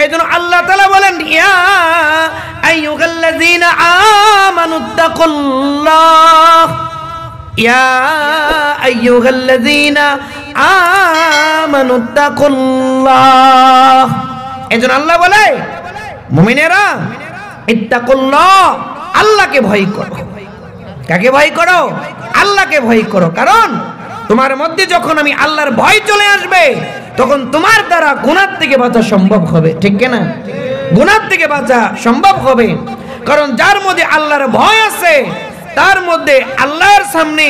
এইজন্য আল্লাহ তাআলা বলেন ইয়া আইয়ুহাল্লাযীনা আমানুত্তাকুল্লাহ ইয়া আইয়ুহাল্লাযীনা আমানুত্তাকুল্লাহ। এইজন্য আল্লাহ বলে মুমিনেরা ইত্তাকুল্লাহ, আল্লাহকে ভয় করো। কাকে ভয় করো? আল্লাহকে ভয় করো। কারণ তোমার মধ্যে যখন আমি আল্লাহর ভয় চলে আসবে তখন তোমার দ্বারা গুনাহ থেকে বাঁচা সম্ভব হবে। ঠিক কি না? গুনাহ থেকে বাঁচা সম্ভব হবে। কারণ যার মধ্যে আল্লাহর ভয় আছে তার মধ্যে আল্লাহর সামনে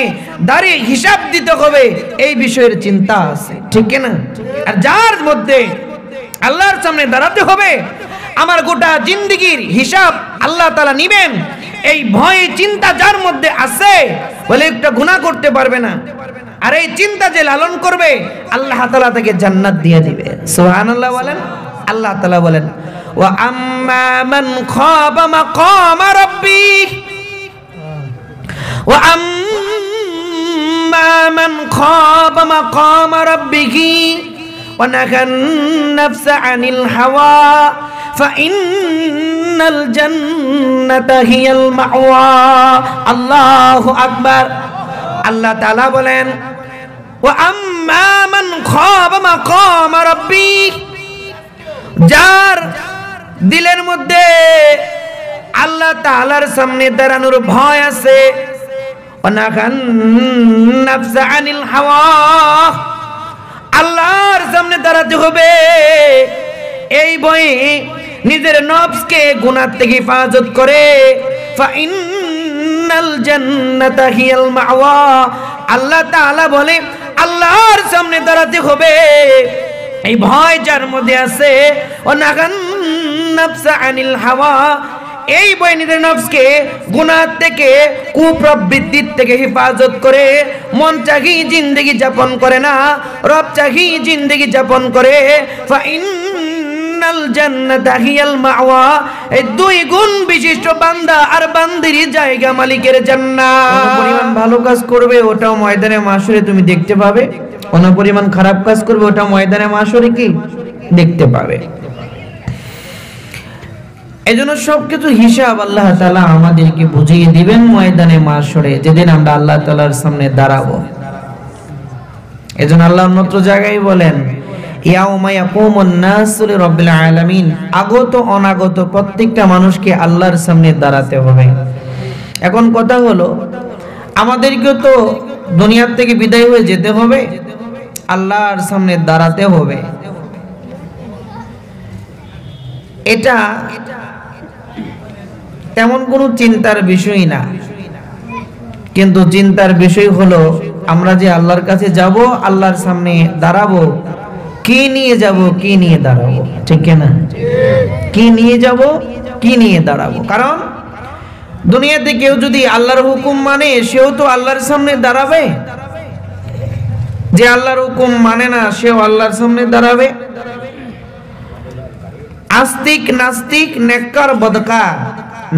দাঁড়িয়ে হিসাব দিতে হবে এই বিষয়ের চিন্তা আছে। ঠিক কি না? আর যার মধ্যে আল্লাহর সামনে দাঁড়াতে হবে, আমার গোটা জিন্দেগির হিসাব আল্লাহ তাআলা নেবেন, এই ভয় চিন্তা যার মধ্যে আছে বলে একটা গুনাহ করতে পারবে না। আর এই চিন্তা যে লালন করবে আল্লাহ তাআলা তাকে জান্নাত দিয়ে দিবে। সুবহানাল্লাহ বলেন। আল্লাহ তাআলা বলেন ওয়া আম্মা মান খাবা মাকামা রাব্বিহ ওয়া আম্মা মান খাবা মাকামা রাব্বিহি ওয়া নাহান নাফসা আনিল হাওয়া ফাইন্নাল জান্নাতা হিয়াল মাওয়া। আল্লাহু আকবার। আল্লাহ তাআলা বলেন ওয়া আম্মা মান খাবা মাকামা রাব্বিহ, যার দিলের মধ্যে আল্লাহ তাআলার সামনে দাঁড়ানোর ভয় আছে, ওয়া নাহান নাফসা আনিল হাওয়া, আল্লাহর সামনে দাঁড়াতে হবে এই ভয়ে নিজের নফসকে গুনাহ থেকে হেফাজত করে, ফাইন্নাল জান্নাতা হিয়াল মাওয়া। আল্লাহ তাআলা বলে আল্লাহর সামনে দাঁড়াতে হবে এই ভয় যার মধ্যে আছে, ওয়ানাগান নাফসা আনিল হাওয়া, এই ভয় নিজের নফসকে গুনাহ থেকে কুপ্রবৃত্তির থেকে হেফাজত করে মন চাহি জিন্দেগি যাপন করে না, রব চাহি জিন্দেগি যাপন করে। ফাইন্নাল জান্নাতা হিয়াল মাওয়া, এই দুই গুণ বিশিষ্ট বান্দা আর বান্দির জায়গা মালিকের জান্নাত। কোন পরিমাণ ভালো কাজ করবে ওটাও ময়দানে মাশরে তুমি দেখতে পাবে, কোন পরিমাণ খারাপ কাজ করবে ওটা ময়দানে মাশরে কি দেখতে পাবে। এজন্য সবকিছু হিসাব আল্লাহ তাআলা আমাদেরকে বুঝিয়ে দিবেন ময়দানে মাশরে, যেদিন আমরা আল্লাহ তাআলার সামনে দাঁড়াবো। এজন্য আল্লাহ অন্যত্র জায়গায় বলেন ইয়াউমা ইয়াকুমুন নাসু লিরাব্বিল আলামিন, আগত অনাগত প্রত্যেকটা মানুষকে আল্লাহর সামনে দাঁড়াতে হবে। এখন কথা হলো আমাদেরকে তো দুনিয়ার থেকে বিদায় হয়ে যেতে হবে, আল্লাহর সামনে দাঁড়াতে হবে। এটা তেমন কোনো চিন্তার বিষয় না, কিন্তু চিন্তার বিষয় হলো আমরা যে আল্লাহর কাছে যাব, আল্লাহর সামনে দাঁড়াবো, কি নিয়ে যাব, কি নিয়ে দাঁড়াবো। ঠিক না? কি নিয়ে যাব, কি নিয়ে দাঁড়াবো। কারণ দুনিয়াতে কেউ যদি আল্লাহর হুকুম মানে সেও তো আল্লাহর সামনে দাঁড়াবে, যে আল্লাহর হুকুম মানে না সেও আল্লাহর সামনে দাঁড়াবে। আস্তিক নাস্তিক নেককার বদকার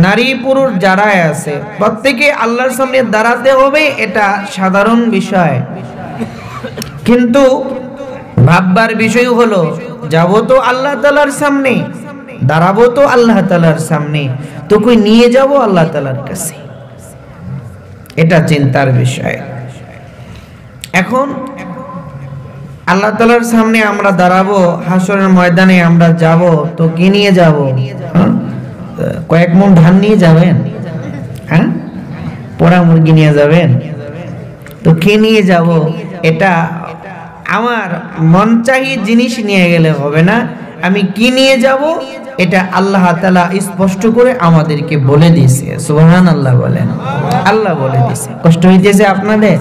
নারী পুরুষ যারাই আছে প্রত্যেকে আল্লাহর সামনে দাঁড়াতে হবে, এটা সাধারণ বিষয়। কিন্তু ভাববার বিষয় হলো যাব তো আল্লাহ তাআলার সামনে, দাঁড়াবো তো আল্লাহ তাআলার সামনে, তো কই নিয়ে যাব আল্লাহ তাআলার কাছে, এটা চিন্তার বিষয়। এখন আল্লাহ তাআলার সামনে আমরা দাঁড়াবো, হাসরের ময়দানে আমরা যাব, তো কি নিয়ে যাব? কয়েক মণ ধান নিয়ে যাবেন? হ্যাঁ, পোড়া মুরগি নিয়ে যাবেন? তো কি নিয়ে যাব? এটা আমার মন চাহি জিনিস নিয়ে গেলে হবে না, আমি কি নিয়ে যাব এটা আল্লাহ তাআলা স্পষ্ট করে আমাদেরকে বলে দিয়েছে। সুবহানাল্লাহ বলেন। আল্লাহ বলে দিয়েছে। কষ্ট হইতেছে আপনাদের?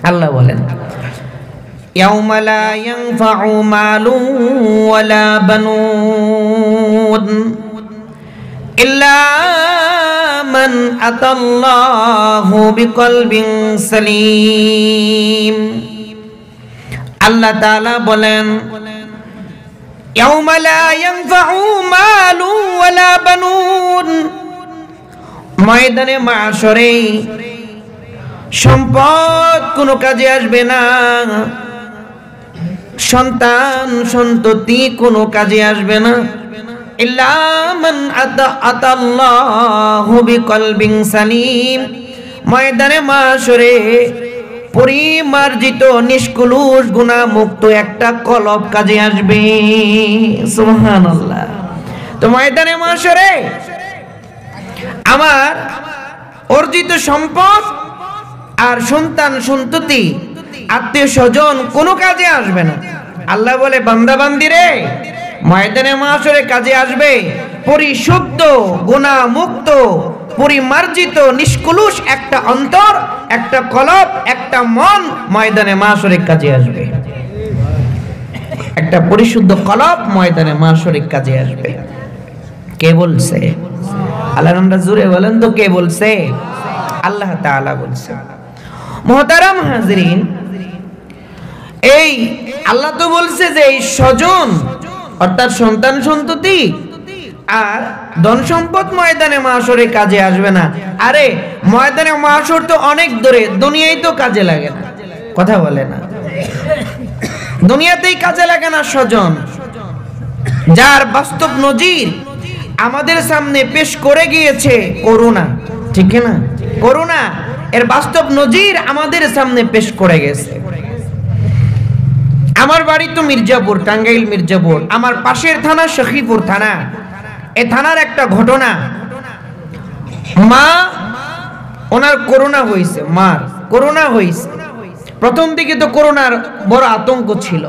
আল্লাহ বলেন ইয়াউমা লা ইয়ানফাউ মালুন ওয়ালা বানুন ইল্লা মান আতাল্লাহু বিকলবিন সালিম। আল্লাহ তাআলা বলেন ইয়াউমা লা ইয়ানফাউ মালুন ওয়ালা বানুন, ময়দানে মাশরে সম্পদ কোনো কাজে আসবে না, সন্তান সন্ততি কোনো কাজে আসবে না ইল্লা মান আতাল্লাহু বিকলবিন সালিম। ময়দানে মাশরে পরিমার্জিত নিষ্কলুষ গুনাহমুক্ত একটা কলব কাজে আসবে। সুবহানাল্লাহ। তো ময়দানে মাশরে আমার অর্জিত সম্পদ আর সন্তান সন্ততি আত্মীয় স্বজন কোনো কাজে আসবে না। আল্লাহ বলে বান্দা বান্দিরে ময়দানে মাশরে কাজে আসবে পরিশুদ্ধ গুনাহমুক্ত পরিমার্জিত নিষ্কলুষ একটা অন্তর, একটা কলব, একটা মন ময়দানে মাশরে কাজে আসবে। একটা পরিশুদ্ধ কলব ময়দানে মাশরে কাজে আসবে। কে বলছে? আল্লাহর নামটা জোরে বলেন তো, কে বলছে? আল্লাহ তাআলা বলছে। মুহতারাম হাজরিন, এই আল্লাহ তো বলছে যে এই স্বজন অর্থাৎ সন্তান সন্ততি আর ধন সম্পদ ময়দানে মাশরে কাজে আসবে না। আরে ময়দানে মাশর তো অনেক দূরে, দুনিয়ায় তো কাজে লাগে না। কথা বলে না, দুনিয়াতেই কাজে লাগে না স্বজন। যার বাস্তব নজির আমাদের সামনে পেশ করে গিয়েছে করোনা, ঠিক না? করোনা এর বাস্তব নজির আমাদের সামনে পেশ করে গেছে। আমার বাড়ি তো মির্জাপুর, টাঙ্গাইল মির্জাপুর। আমার পাশের থানা সখীপুর থানা। এই থানার একটা ঘটনা, মা ওনার করোনা হয়েছে, মার করোনা হয়েছে। প্রথম দিকে তো করোনার বড় আতঙ্ক ছিল।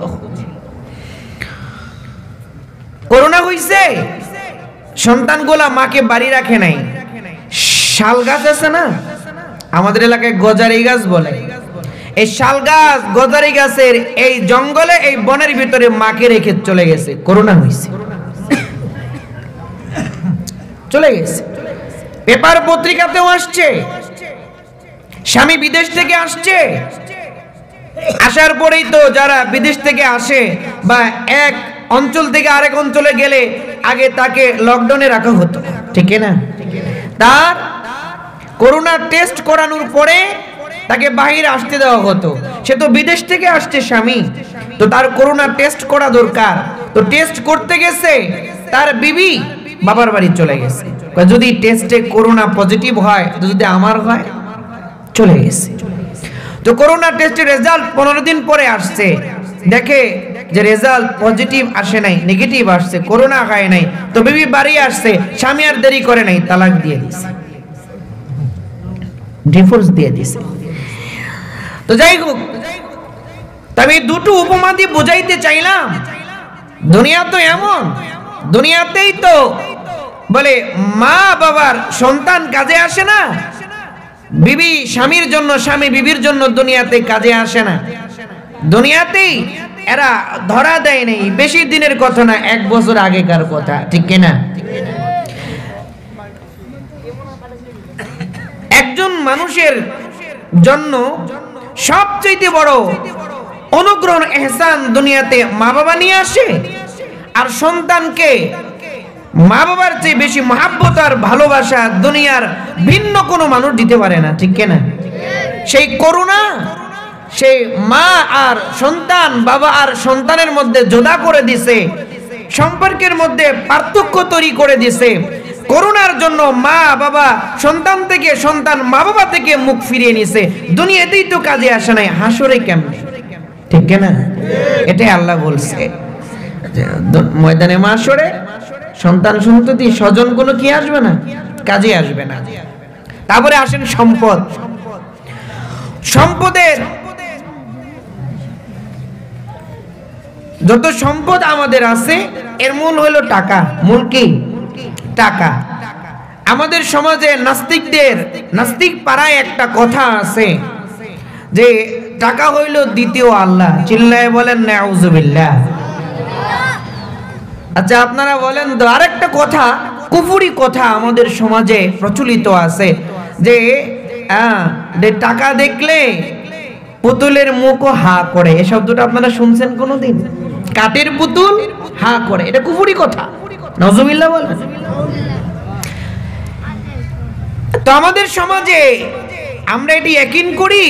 করোনা হয়েছে, সন্তানগুলা মাকে বাড়ি রাখে নাই। শাল গাছ আছে না, আমাদের এলাকায় গজারি গাছ বলে। এই শাল গাছ গজারি গাছের এই জঙ্গলে, এই বনের ভিতরে মাকে রেখে চলে গেছে। করোনা হয়েছে, চলে গেছে। পেপার পত্রিকাতেও আসছে, স্বামী বিদেশ থেকে আসছে। আসার পরেই তো যারা বিদেশ থেকে আসে বা এক অঞ্চল থেকে আরেক অঞ্চলে গেলে আগে তাকে লকডাউনে রাখা হতো, ঠিক না? তার করোনা টেস্ট করানোর পরে তাকে বাইরে আসতে দেওয়া হতো। সে তো বিদেশ থেকে আসছে স্বামী, তো তার করোনা টেস্ট করা দরকার। তো টেস্ট করতে গেছে, তার বিবি বাবার বাড়ি চলে গেছে। যদি টেস্টে করোনা পজিটিভ হয়, তো যদি আমার হয়, চলে গেছে। তো করোনা টেস্টের রেজাল্ট 15 দিন পরে আসছে। দেখে যে রেজাল্ট পজিটিভ আসে নাই, নেগেটিভ আসছে, করোনা হয় নাই। তো বিবি বাড়ি আসছে, স্বামী আর দেরি করে নাই, তালাক দিয়ে দিছে, ডিভোর্স দিয়ে দিছে। তো যাই হোক, তবে দুটো উপমা দিয়ে বুঝাইতে চাইলাম, দুনিয়া তো এমন, দুনিয়াতেই তো বলে মা বাবার সন্তান কাজে আসে না, বিবি স্বামীর জন্য, স্বামী বিবির জন্য দুনিয়াতে কাজে আসে না। দুনিয়াতেই এরা ধরা দেয় নেই। বেশি দিনের কথা না, 1 বছর আগেকার কথা, ঠিক কিনা? একজন মানুষের জন্য সবচেয়ে বড় অনুগ্রহ এহসান দুনিয়াতে মা বাবা নিয়ে আসে। আর সন্তানকে মা বাবার চেয়ে বেশি মহাব্বত আর ভালোবাসা দুনিয়ার ভিন্ন কোনো মানুষ দিতে পারে না, ঠিক কিনা? সেই করুণা সেই মা আর সন্তান, বাবা আর সন্তানের মধ্যে জোদা করে দিছে, সম্পর্কের মধ্যে পার্থক্য তৈরি করে দিছে। করোনার জন্য মা বাবা সন্তান থেকে, সন্তান মা বাবা থেকে মুখ ফিরিয়ে নিছে। দুনিয়াতেই তো কাজে আসে নাই, হাসরে কেমনে, ঠিক কিনা? এটাই আল্লাহ বলছে, ময়দানে মাশরে সন্তান সন্ততি স্বজন কোনো কি আসবে না, কাজে আসবে না। তারপরে আসেন সম্পদ। সম্পদের যত সম্পদ আমাদের আছে, এর মূল হলো টাকা। মূল কি? টাকা। আমাদের সমাজে নাস্তিক পাড়ায় একটা কথা আছে যে টাকা হইল দ্বিতীয় আল্লাহ। চিল্লায় বলেন নাউজুবিল্লাহ। আচ্ছা, আপনারা বলেন তো, আরেকটা কথা, কুফরি কথা আমাদের সমাজে প্রচলিত আছে যে টাকা দেখলে পুতুলের মুখও হা করে। এই শব্দটা আপনারা শুনছেন কোনোদিন? কাঠের পুতুল হা করে, এটা কুফরি কথা। নাউজুবিল্লাহ বলেন। তো আমাদের সমাজে আমরা এটি ইয়াকিন করি,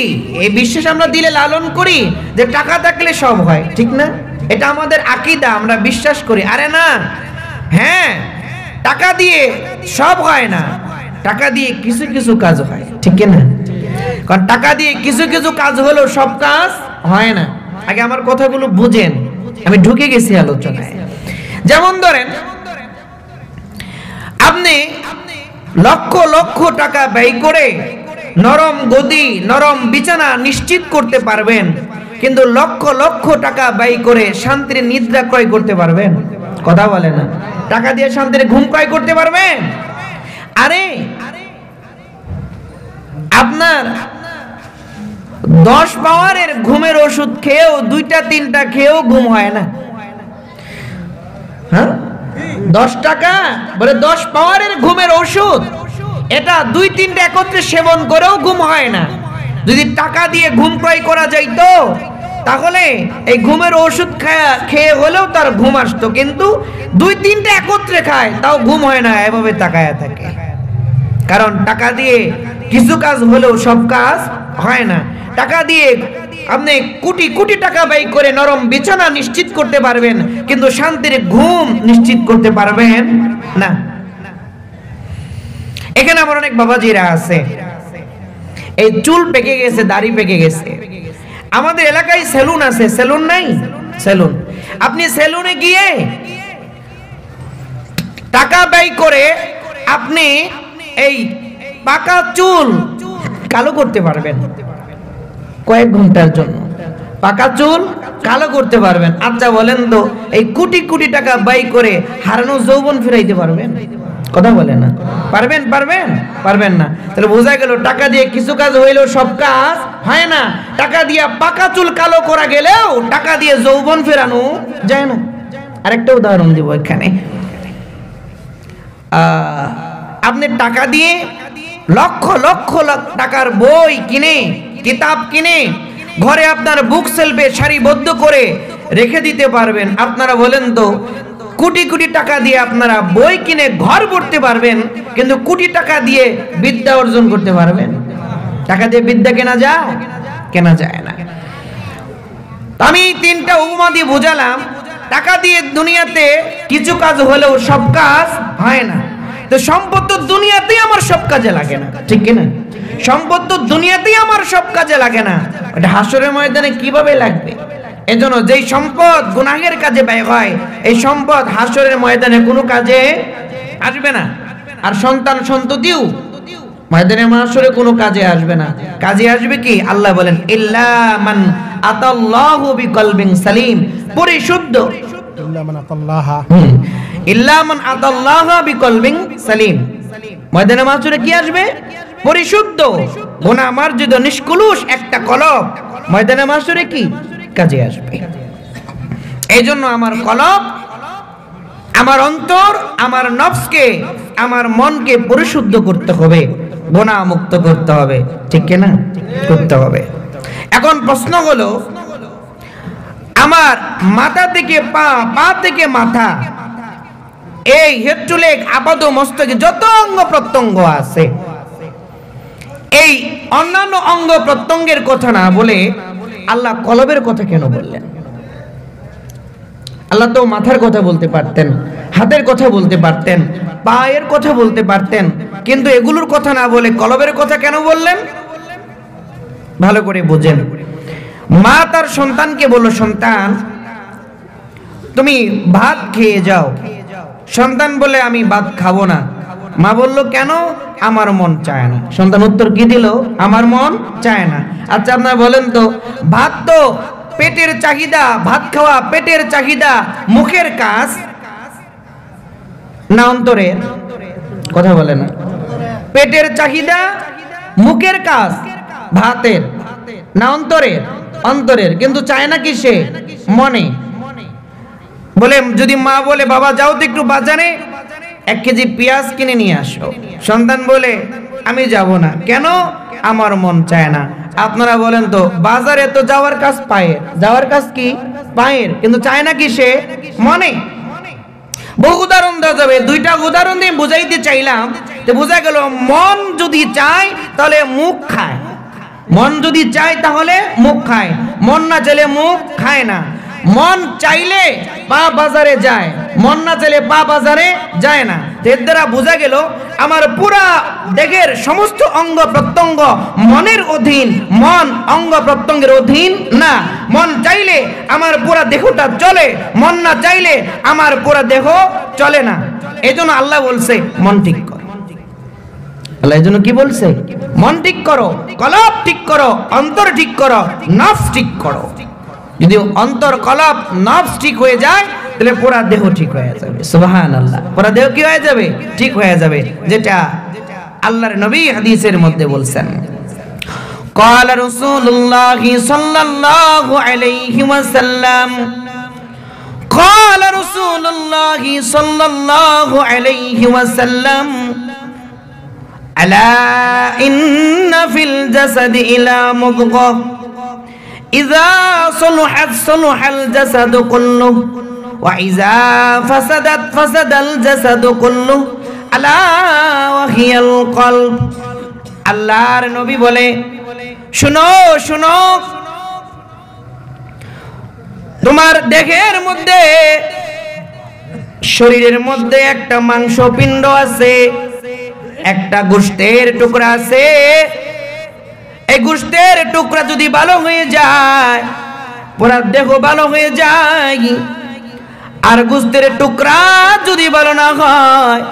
এই বিশ্বাস আমরা দিলে লালন করি যে টাকা থাকলে সব হয়, ঠিক না? এটা আমাদের আকীদা, আমরা বিশ্বাস করি। আরে না, হ্যাঁ টাকা দিয়ে সব হয় না, টাকা দিয়ে কিছু কিছু কাজ হয়, ঠিক না? কারণ টাকা দিয়ে কিছু কিছু কাজ হলেও সব কাজ হয় না। আগে আমার কথাগুলো বুঝেন, আমি ঢুকে গেছি আলোচনায়। যেমন ধরেন আপনি লক্ষ লক্ষ টাকা ব্যয় করে নরম গদি, নরম বিছানা নিশ্চিত করতে পারবেন, কিন্তু লক্ষ লক্ষ টাকা ব্যয় করে শান্তির নিদ্রা ক্রয় করতে পারবেন? কথা বলে না। টাকা দিয়ে শান্তির ঘুম ক্রয় করতে পারবেন? আরে আপনার 10 পাওয়ারের ঘুমের ওষুধ খেয়েও 2টা 3টা খেয়েও ঘুম হয় না। হ্যাঁ, 10 টাকা বলে 10 পাওয়ারের ঘুমের ওষুধ, এটা 2-3টা একত্রে সেবন করেও ঘুম হয় না। যদি টাকা দিয়ে ঘুম ক্রয় করা যাইতো তাহলে এই ঘুমের ওষুধ খেয়ে হলেও তার ঘুম আসতো, কিন্তু 2-3টা একত্রে খায় তাও ঘুম হয় না, এভাবে তাকায়া থাকে। কারণ টাকা দিয়ে কিছু কাজ হলেও সব কাজ হয় না। টাকা দিয়ে আপনি কোটি কোটি টাকা ব্যয় করে নরম বিছানা নিশ্চিত করতে পারবেন, কিন্তু শান্তির ঘুম নিশ্চিত করতে পারবেন না। এখানে আমার অনেক বাবাজিরা আছে, এই চুল পেকে গেছে, দাড়ি পেকে গেছে। আমাদের এলাকায় সেলুন আছে, সেলুন নাই? সেলুন, আপনি সেলুনে গিয়ে টাকা ব্যয় করে আপনি এই পাকা চুল কালো করতে পারবেন কয়েক ঘন্টার জন্য। পাকা চুল কালো করতে পারবেন। আচ্ছা বলেন তো, এই কোটি কোটি টাকা ব্যয় করে হারানো যৌবন ফিরাইতে পারবেন? কথা বলে না। পারবেন? পারবেন? পারবেন না। তাহলে বোঝা গেল টাকা দিয়ে কিছু কাজ হইলেও সব কাজ হয় না। টাকা দিয়ে পাকা চুল কালো করা গেলেও টাকা দিয়ে যৌবন ফেরানো যায় না। আরেকটা উদাহরণ দিব এখানে। আপনি টাকা দিয়ে লক্ষ লক্ষ টাকার বই কিনে, কিতাব কিনে ঘরে আপনার বুক সেলফে সারিবদ্ধ করে রেখে দিতে পারবেন। আপনারা বলেন তো, কোটি কোটি টাকা দিয়ে আপনারা বই কিনে ঘর পড়তে পারবেন, কিন্তু কোটি টাকা দিয়ে বিদ্যা অর্জন করতে পারবেন? টাকা দিয়ে বিদ্যা কেনা যায়? কেনা যায় না। আমি 3টা উপমা দিয়ে বোঝালাম, টাকা দিয়ে দুনিয়াতে কিছু কাজ হলেও সব কাজ হয় না। তো সম্পদ তো দুনিয়াতেই আমার সব কাজে লাগে না, ঠিক কিনা? সম্পদ তো দুনিয়াতেই আমার সব কাজে লাগে না, এটা হাসরের ময়দানে কিভাবে লাগবে? এজন্য যেই সম্পদ গুনাহের কাজে ব্যয় হয়, এই সম্পদ হাসরের ময়দানে কোনো কাজে আসবে না। আর সন্তান সন্ততিও ময়দানে মাশরে কোনো কাজে আসবে না। কাজে আসবে কি? আল্লাহ বলেন, ইল্লা মান আতাল্লাহু বিকলবিন সালিম, পরিশুদ্ধ। ইল্লা মান আতাল্লাহা বিকলবিন সালিম, ময়দানে মাশরে কি আসবে? পরিশুদ্ধ, গুনাহ মার্জিত, নিষ্কলুষ একটা কলব ময়দানে মাশরে কি কাজে আসবে। এই জন্য আমার কলব, আমার অন্তর, আমার নফসকে, আমার মনকে পরিশুদ্ধ করতে হবে, গুনাহ মুক্ত করতে হবে, ঠিক কিনা? করতে হবে। এখন প্রশ্ন হলো, আমার মাথা থেকে পা, পা থেকে মাথা, এই হেড টু লেগ আপাদ মস্তকে যত অঙ্গ প্রত্যঙ্গ আছে, এই অন্যান্য অঙ্গ প্রত্যঙ্গের কথা না বলে আল্লাহ কলবের কথা কেন বললেন? আল্লাহ তো মাথার কথা বলতে পারতেন, হাতের কথা বলতে পারতেন, পায়ের কথা বলতে পারতেন, কিন্তু এগুলোর কথা না বলে কলবের কথা কেন বললেন? ভালো করে বুঝেন। মা তার সন্তানকে বলল, সন্তান তুমি ভাত খেয়ে যাও। সন্তান বলে, আমি ভাত খাবো না। মা বলল, কেন? আমার মন চায় না। সন্তান উত্তর কি দিল? আমার মন চায় না। আচ্ছা আপনারা বলেন তো, ভাত তো পেটের চাহিদা, ভাত খাওয়া পেটের চাহিদা, মুখের কাজ না অন্তরের? কথা বলে না। পেটের চাহিদা, মুখের কাজ, ভাতের না অন্তরের? অন্তরের। কিন্তু চায় না কিসে? মনে। বলে, যদি মা বলে, বাবা যাও তো একটু বাজারে 1 কেজি পেঁয়াজ কিনে নিয়ে আসো, সন্তান বলে, আমি যাব না। কেন? আমার মন চায় না। আপনারা বলেন তো, বাজারে তো যাওয়ার কাজ পায়ের, যাওয়ার কাজ কি? পায়ের, কিন্তু চায় না কিসে? মনে। বহু উদাহরণ দেওয়া যাবে, 2টা উদাহরণ দিয়ে বুঝাইতে চাইলাম। তো বোঝা গেল, মন যদি চায় তাহলে মুখ খায়, মন যদি চায় তাহলে মুখ খায়, মন না চাইলে মুখ খায় না। মন চাইলে পা বাজারে যায়, মন না চাইলে পা বাজারে যায় না। এর দ্বারা বোঝা গেল আমার পুরা দেহের সমস্ত অঙ্গ প্রত্যঙ্গ মনের অধীন, মন অঙ্গ প্রত্যঙ্গের অধীন না। মন চাইলে আমার পুরা দেহটা চলে, মন না চাইলে আমার পুরা দেহ চলে না। এজন্য আল্লাহ বলছে মন ঠিক কর। আল্লাহ এজন্য কি বলছে? মন ঠিক করো, কলব ঠিক করো, অন্তর ঠিক করো, নফস ঠিক করো। যদি অন্তর, কলব, নফস ঠিক হয়ে যায় তাহলে পুরা দেহ ঠিক হয়ে যাবে। সুবহানাল্লাহ। পুরা দেহ কি হয়ে যাবে? ঠিক হয়ে যাবে, যেটা আল্লাহর নবী হাদিসের মধ্যে বলছেন। قال رسول الله صلى الله عليه وسلم قال رسول الله صلى الله عليه وسلم ألا إن في الجسد إلى مضغة إذا صلحت صلح الجسد كله وإذا فسدت فسد الجسد كله ألا وهي القلب। আল্লাহর নবী বলে, শুনো শুনো, তোমার দেহের মধ্যে, শরীরের মধ্যে একটা মাংসপিণ্ড আছে, একটা গোশতের টুকরা আছে। এই গোশতের টুকরা যদি ভালো হয়ে যায় পুরা দেহ ভালো হয়ে যায়, আর গোশতের টুকরা যদি ভালো না হয়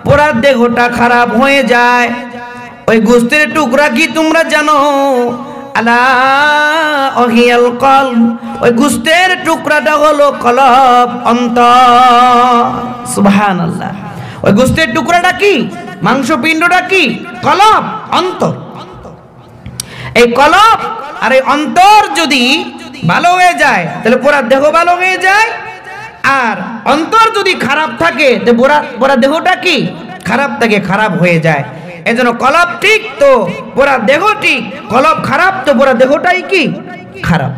পুরা দেহটা খারাপ হয়ে যায়। ওই গোশতের টুকরা কি তোমরা জানো? আলা ওহিয়াল কলব। ওই গোশতের টুকরাটা হলো কলব, অন্তর। সুবহানাল্লাহ। ওই গোশতের টুকরাটা কি? মাংসপিণ্ডটা কি? কলব, অন্তর। এই কলব আর এই অন্তর যদি ভালো হয়ে যায় তাহলে পুরা দেহ ভালো হয়ে যায়। আর অন্তর যদি খারাপ থাকে তো পুরা দেহটা কি? খারাপ থাকে, খারাপ হয়ে যায়। এজন্য কলব ঠিক তো পুরা দেহ ঠিক, কলব খারাপ তো পুরা দেহটাই কি? খারাপ।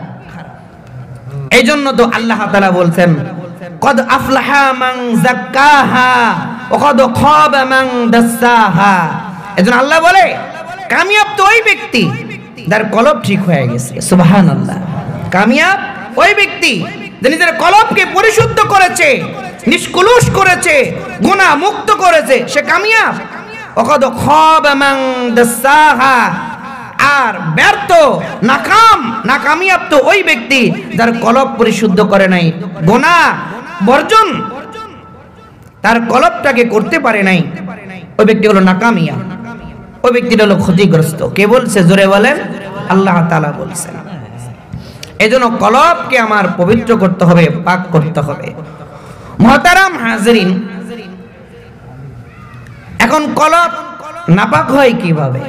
এই জন্য তো আল্লাহ তাআলা বলছেন, কদ আফলাহা মান যাক্কাহা ওয়া কদ খাবা মান দাসাহা। এজন্য আল্লাহ বলে কামিয়াব তো ওই ব্যক্তি যার কলব ঠিক হয়ে গেছে। সুবহানাল্লাহ। কামিয়াব ওই ব্যক্তি যে নিজের কলবকে পরিশুদ্ধ করেছে, নিষ্কলুষ করেছে, গুনাহ মুক্ত করেছে, সে কামিয়াব। ওয়াকাদ খাবা মান দাসাহা। আর ব্যর্থ, নাকামিয়াব তো ওই ব্যক্তি যার কলব পরিশুদ্ধ করে নাই, গুনাহ বর্জন তার কলবটাকে করতে পারে নাই, ওই ব্যক্তি হলো নাকামিয়া, ওই ব্যক্তিটা হলো ক্ষতিগ্রস্ত। কে বলছে? জোরে বলেন। আল্লাহ তাআলা বলছেন। এজন্য কলবকে আমার পবিত্র করতে হবে, পাক করতে হবে। মুহতারাম হাজিরিন, এখন কলব নাপাক হয় কিভাবে?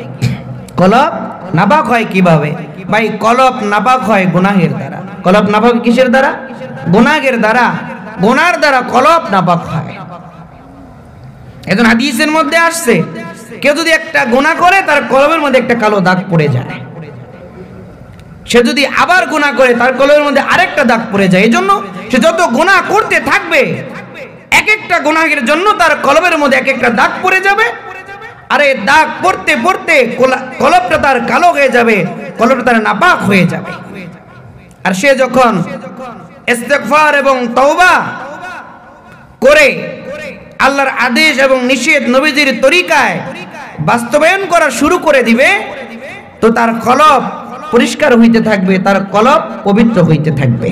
কলব নাপাক হয় কিভাবে? ভাই, কলব নাপাক হয় গুনাহের দ্বারা। কলব নাপাক কিসের দ্বারা? গুনাহের দ্বারা। গুনার দ্বারা কলব নাপাক হয়। এখন হাদিসের মধ্যে আসছে, কেউ যদি একটা গুনাহ করে তার কলবের মধ্যে একটা কালো দাগ পড়ে যায়। সে যদি আবার গুনাহ করে তার কলবের মধ্যে আরেকটা দাগ পড়ে যায়। এজন্য সে যত গুনাহ করতে থাকবে এক একটা গুনাহের জন্য তার কলবের মধ্যে এক একটা দাগ পড়ে যাবে। আর এই দাগ পড়তে পড়তে কলবটা তার কালো হয়ে যাবে, কলবটা তার নাপাক হয়ে যাবে। আর সে যখন ইস্তিগফার এবং তওবা করে আল্লাহর আদেশ এবং নিষেধ নবীজির তরিকায় বাস্তবায়ন করা শুরু করে দিবে, তো তার কলব পরিষ্কার হইতে থাকবে, তার কলব পবিত্র হইতে থাকবে।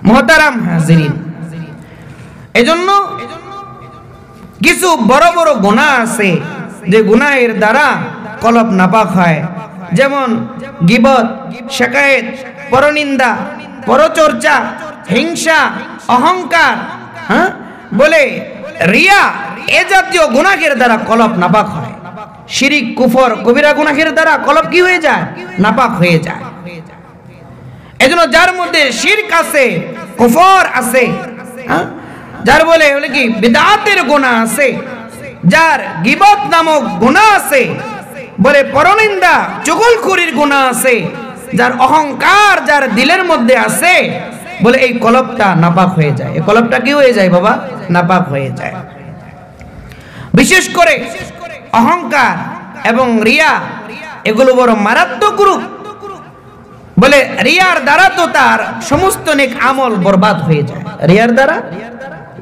মুহতারাম হাজিরিন, এজন্য কিছু বড় বড় গুনাহ আছে যে গুনাহের দ্বারা কলব নাপাক হয়। যেমন গীবত, শিকায়েত, পরনিন্দা, পরচর্চা, হিংসা, অহংকার, বলে রিয়া, এ জাতীয় গুনাহের দ্বারা কলব নাপাক হয়। শিরিক, কুফর, কবিরা গুনাহের দ্বারা কলব কি হয়ে যায়? নাপাক হয়ে যায়। এজন্য যার মধ্যে শিরক আছে, কুফর আছে, যার বলে কি বিদআতের গুনাহ আছে, যার গীবত নামক গুনাহ আছে, বলে পরনিন্দা, চুগলখুরির গুনাহ আছে, যার অহংকার যার দিলের মধ্যে আছে, বলে এই কলবটা নাপাক হয়ে যায়। এই কলবটা কি হয়ে যায় বাবা? নাপাক হয়ে যায়। বিশেষ করে অহংকার এবং রিয়া, এগুলো বড় মারাত্মক রূপ। বলে রিয়ার দ্বারা তো তার সমস্ত নেক আমল বরবাদ হয়ে যায়। রিয়ার দ্বারা,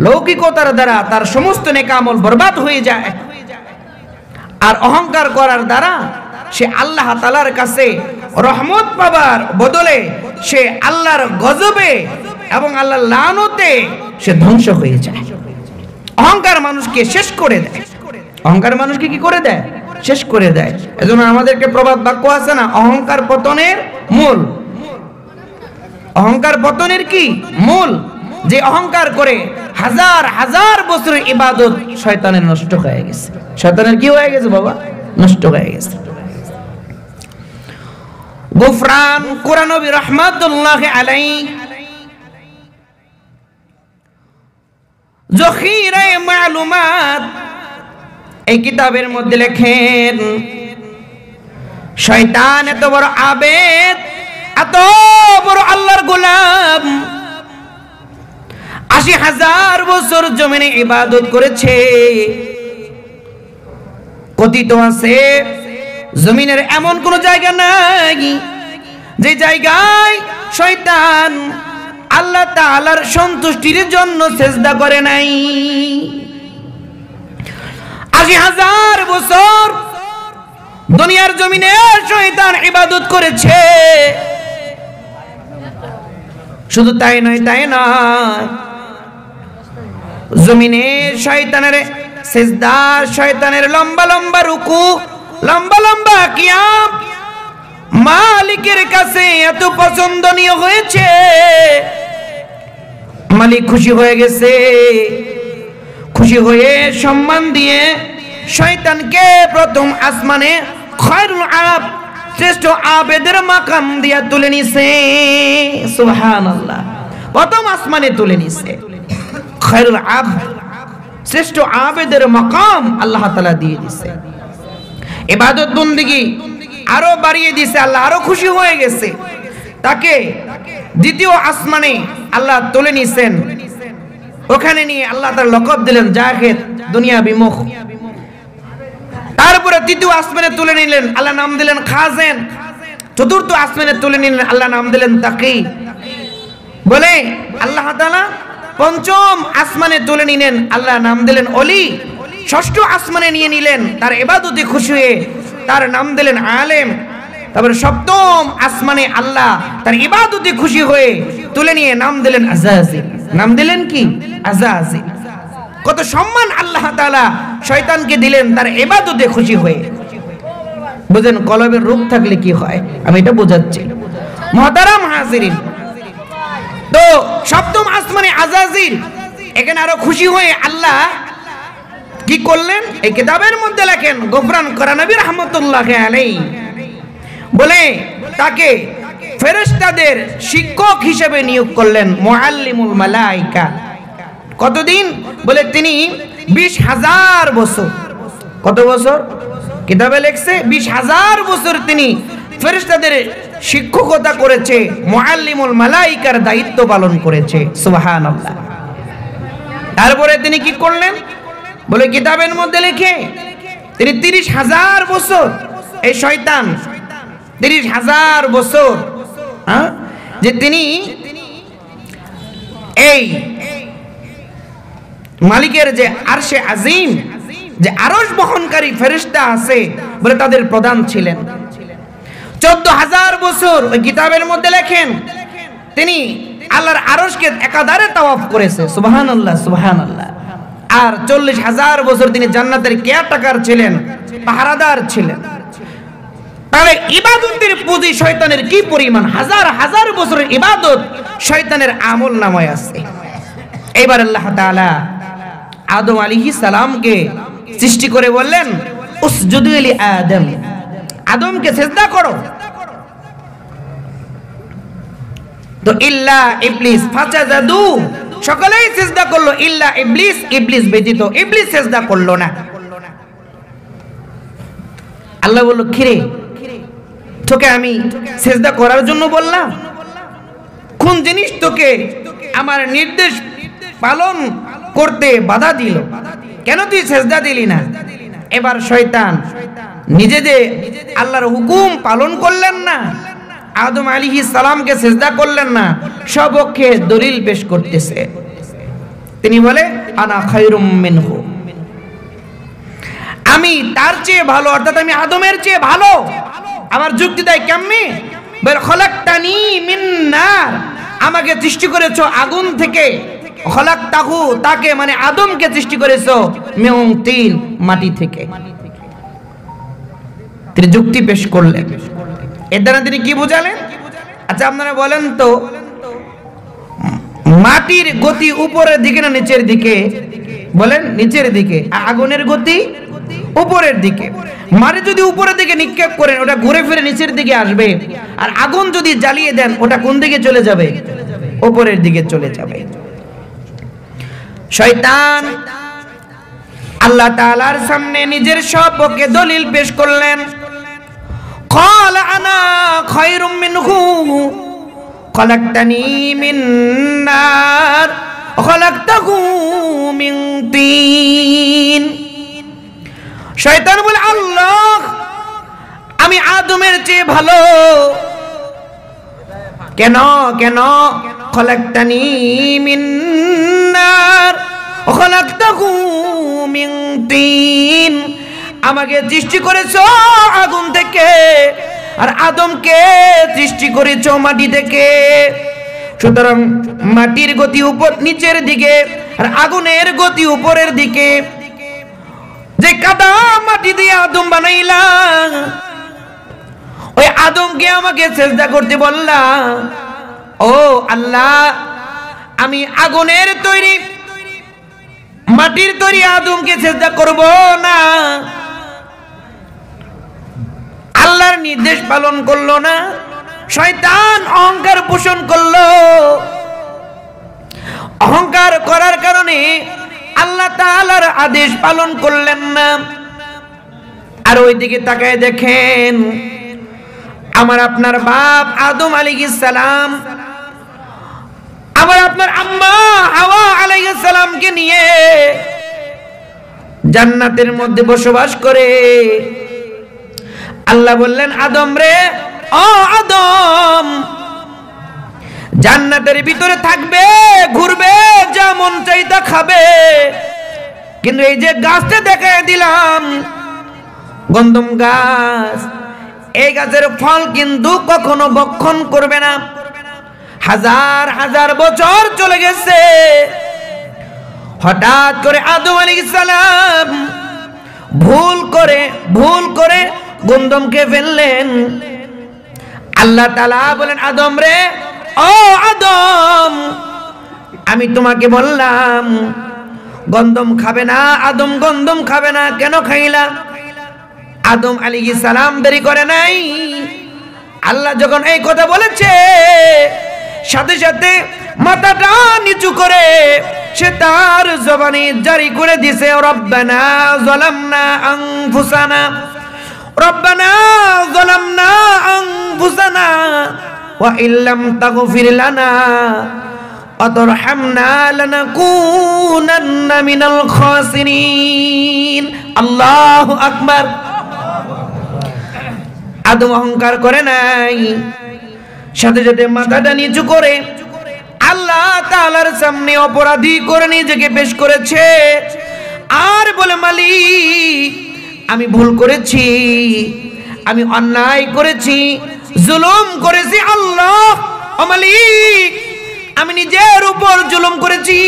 লৌকিকতার দ্বারা তার সমস্ত নেক আমল বরবাদ হয়ে যায়। আর অহংকার করার দ্বারা সে আল্লাহ তাআলার কাছে রহমত পাবার বদলে সে আল্লাহর গজবে এবং আল্লাহর লানতে সে ধ্বংস হয়ে যায়। অহংকার মানুষকে শেষ করে দেয়। অহংকার মানুষকে কি করে দেয়? শেষ করে দেয়। এজন্য আমাদেরকে প্রবাদ বাক্য আছে না, অহংকার পতনের মূল। অহংকার পতনের কি মূল? যে অহংকার করে হাজার হাজার বছরের ইবাদত শয়তানের নষ্ট হয়ে গেছে। শয়তানের কি হয়ে গেছে বাবা? নষ্ট হয়ে গেছে। গুফরান কুরআন নবী রাহমাতুল্লাহ আলাইহি যখিরায়ে মালুমাত এই কিতাবের মধ্যে লেখেন, শয়তান এত বড় আবেদ, এত বড় আল্লাহর গোলাম, ৮০,০০০ বছর জমিনে ইবাদত করেছে। কথিত আছে জমিনের এমন কোন জায়গা নাই যে জায়গায় শয়তান আল্লাহ তাআলার সন্তুষ্টির জন্য সিজদা করে নাই। ৮০,০০০ বছর দুনিয়ার জমিনে শয়তান ইবাদত করেছে। শুধু তাই নয়, জমিনে শয়তানের সিজদা, শয়তানের লম্বা লম্বা রুকু, লম্বা লম্বা কিয়াম মালিকের কাছে এত পছন্দনীয় হয়েছে, মালিক খুশি হয়ে গেছে। খুশি হয়ে সম্মান দিয়ে শয়তানকে প্রথম আসমানে খায়রুল আব, শ্রেষ্ঠ আবেদের মাকাম দিয়া তুলে নিছে। সুবহানাল্লাহ, প্রথম আসমানে তুলে নিছে। খায়রুল আব, শ্রেষ্ঠ আবেদের মাকাম আল্লাহ তাআলা দিয়ে দিছে। ইবাদত বন্দেগী আরো বাড়িয়ে দিছে। আল্লাহ আরো খুশি হয়ে গেছে। তাকে দ্বিতীয় আসমানে আল্লাহ তুলে নিছেন। ওখানে নিয়ে আল্লাহ তার লকব দিলেন জাহিদ, দুনিয়া বিমুখ। তারপরে তৃতীয় আসমানে তুলে নিলেন, আল্লাহ নাম দিলেন খাজেন। চতুর্থ আসমানে তুলে নিলেন, আল্লাহ নাম দিলেন তাকি। বলে আল্লাহ তাআলা পঞ্চম আসমানে তুলে নিলেন, আল্লাহ নাম দিলেন অলি। ষষ্ঠ আসমানে নিয়ে নিলেন, তার ইবাদতে খুশি হয়ে তার নাম দিলেন আলেম। তারপরে সপ্তম আসমানে আল্লাহ তার ইবাদতে খুশি হয়ে তুলে নিয়ে নাম দিলেন আজাজিল। নাম দিলেন কি? আজাজিল। কত সম্মান আল্লাহ তাআলা শয়তানকে দিলেন তার ইবাদতে খুশি হয়ে। বুঝেন কলবের রূপ থাকলে কি হয়, আমি এটা বোঝাচ্ছি। মুহতারাম হাজিরিন, তো সপ্তম আসমানে আজাজিল, এখানে আরো খুশি হয়ে আল্লাহ কি করলেন? এই কিতাবের মধ্যে লেখেন, গুফরান কুরআন নবী রাহমাতুল্লাহি আলাইহি বলে তাকে ফেরেশতাদের শিক্ষক হিসেবে নিয়োগ করলেন, মুআল্লিমুল মালায়েকা। কতদিন? বলে তিনি ২০,০০০ বছর। কত বছর? কিতাবে লেখছে ২০,০০০ বছর তিনি ফেরেশতাদের শিক্ষকতা করেছে, মুআল্লিমুল মালায়েকার দায়িত্ব পালন করেছে। সুবহানাল্লাহ। তারপরে তিনি কি করলেন? বলে কিতাবের মধ্যে লেখে তিনি ৩০,০০০ বছর, এই শয়তান ৩০,০০০ বছর যে তিনি এই মালিকের যে আরশে আজিম, যে আরশ বহনকারী ফেরেশতা আছে, বলে তাদের প্রধান ছিলেন। ১৪,০০০ বছর ওই কিতাবের মধ্যে লেখেন তিনি আল্লাহর আরশকে একাধারে তাওয়াফ করেছে। সুবহানাল্লাহ, সুবহানাল্লাহ। আর ৪০,০০০ বছর তিনি জান্নাতের কেয়ারটেকার ছিলেন, পাহারাদার ছিলেন। তাহলে ইবাদতের পুঁজি শয়তানের কি পরিমাণ! হাজার হাজার বছরের ইবাদত শয়তানের আমল নামায় আছে। এবার আল্লাহ তাআলা আদম আলাইহিস সালামকে সৃষ্টি করে বললেন, উসজুদু লি আদম, আদমকে সিজদা করো। তো ইল্লা ইবলিস ফাসাজাদু, সকলেই সিজদা করলো, ইল্লা ইবলিস, ইবলিস ব্যতীত। ইবলিস সিজদা করলো না। আল্লাহ বলল, কিরে তোকে আমি সিজদা করার জন্য বললাম? কোন জিনিস তোকে আমার নির্দেশ পালন করতে বাধা দিল? কেন তুই সিজদা দিলি না? এবার শয়তান নিজে যে আল্লাহর হুকুম পালন করলেন না, আদম আলাইহিস সালামকে সিজদা করলেন না, সপক্ষে দলিল পেশ করতেছে। তিনি বলে আনা খায়রুম মিনহু, আমি তার চেয়ে ভালো, অর্থাৎ আমি আদমের চেয়ে ভালো। আমার যুক্তি দেয় কেমনে? বল খলাকতানি মিন নার, আমাকে সৃষ্টি করেছো আগুন থেকে, খলাকতাহু তাকে মানে আদমকে সৃষ্টি করেছো মিন তিন মাটি থেকে। তিনি যুক্তি পেশ করলেন। এর দ্বারা তিনি কি বুঝালেন? আচ্ছা আপনারা বলেন তো, মাটির গতি উপরের দিকে না নিচের দিকে? বলেন নিচের দিকে। আগুনের গতি উপরের দিকে। মাটি যদি উপরের দিকে নিক্ষেপ করেন ওটা ঘুরে ফিরে নিচের দিকে আসবে, আর আগুন যদি জ্বালিয়ে দেন ওটা কোন দিকে চলে যাবে? উপরের দিকে চলে যাবে। শয়তান আল্লাহ তাআলার সামনে নিজের সপক্ষে দলিল পেশ করলেন। قال انا خير منه خلقتني من نار وخلقته من طين। শয়তান বলে আল্লাহ আমি আদমের চেয়ে ভালো। কেন কেন? খলাকতানি মিন নার ওয়া খলাকতাহু মিন তিন, আমাকে সৃষ্টি করেছো আগুন থেকে আর আদমকে সৃষ্টি করেছো মাটি থেকে। সুতরাং মাটির গতি উপর নিচের দিকে আর আগুনের গতি উপরের দিকে। যে কাদা মাটি দিয়ে আদম বানাইলা, ওই আদমকে আমাকে সিজদা করতে বললা। ও আল্লাহ, আমি আগুনের তৈরি মাটির তৈরি আদমকে সিজদা করব না। আল্লাহর নির্দেশ পালন করলো না, শয়তান অহংকার পোষণ করলো। অহংকার করার কারণে আল্লাহ তাআলার আদেশ পালন করলেন না। আর ওইদিকে তাকায় দেখেন, আমার আপনার বাপ আদম আলাইহিস সালাম আমার আপনার আম্মা হাওয়া আলাইহিস সালামকে নিয়ে জান্নাতের মধ্যে বসবাস করে। আল্লাহ বললেন আদম রে, ও আদম, জান্নাতের ভিতরে থাকবে, ঘুরবে, যা মন চাই তা খাবে, কিন্তু এই যে গাছটা দেখায় দিলাম গন্ধম গাছ, এই গাছের ফল কিন্তু কখনো ভক্ষণ করবে না। হাজার হাজার বছর চলে গেছে, হঠাৎ করে আদম আলাইহিস সালাম ভুল করে গন্ধমকে ফেললেন। আল্লাহ তাআলা বলেন আদম রে, ও আদম, আমি তোমাকে বললাম গন্ধম খাবে না। আদম গন্ধম খাবে না, কেন খাইলা? আদম আলাইহিস সালাম দেরি করে নাই। আল্লাহ যখন এই কথা বলেছে, সাথে সাথে মাথাটা নিচু করে সে তার জবানে জারি করে দিয়েছে, রব্বানা যালামনা আনফুসানা, রব্বানা যালামনা আনফুসানা ওয়া ইল্লাম তাগফির লানা ওয়া তারহামনা লানাকুনান্না মিনাল খাসিরিন। আল্লাহু আকবার। আদম অহংকার করে নাই, সাথে সাথে মাথাটা নিচু করে আল্লাহ তাআলার সামনে অপরাধী করে নিজেকে পেশ করেছে। আর বলে মালিক, আমি ভুল করেছি, আমি অন্যায় করেছি, জুলুম করেছি। আল্লাহ ও মালিক, আমি নিজের উপর জুলুম করেছি,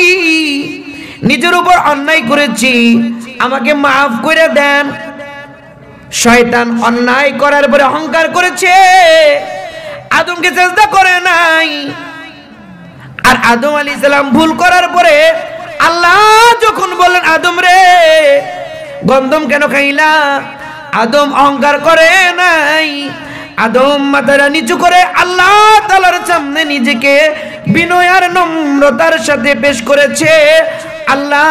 নিজের উপর অন্যায় করেছি, আমাকে মাফ করে দেন। শয়তান অন্যায় করার পরে অহংকার করেছে, আদমকে সিজদা করে নাই। আর আদম আলাইহিস সালাম ভুল করার পরে আল্লাহ যখন বললেন আদম রে, গন্ধম কেন খাইলা? আদম অহংকার করে নাই, আদম মাথাটা নিচু করে আল্লাহ তাআলার সামনে নিজেকে বিনয় আর নম্রতার সাথে পেশ করেছে। আল্লাহ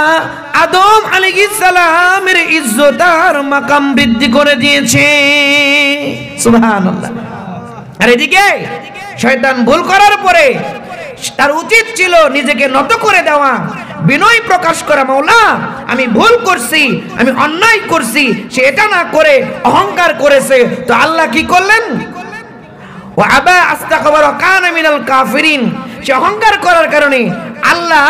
আদম আলাইহিস সালামের ইজ্জত আর মাকাম বৃদ্ধি করে দিয়েছে। সুবহানাল্লাহ। আর এদিকে শয়তান ভুল করার পরে তার উচিত ছিল নিজেকে নত করে দেওয়া, বিনয় প্রকাশ করা, মাওলা আমি ভুল করছি, আমি অন্যায় করছি। সে এটা না করে অহংকার করেছে। তো আল্লাহ কি করলেন? ওয়া আবা আস্তাকবারা কানা মিনাল কাফিরিন, সে অহংকার করার কারণে আল্লাহ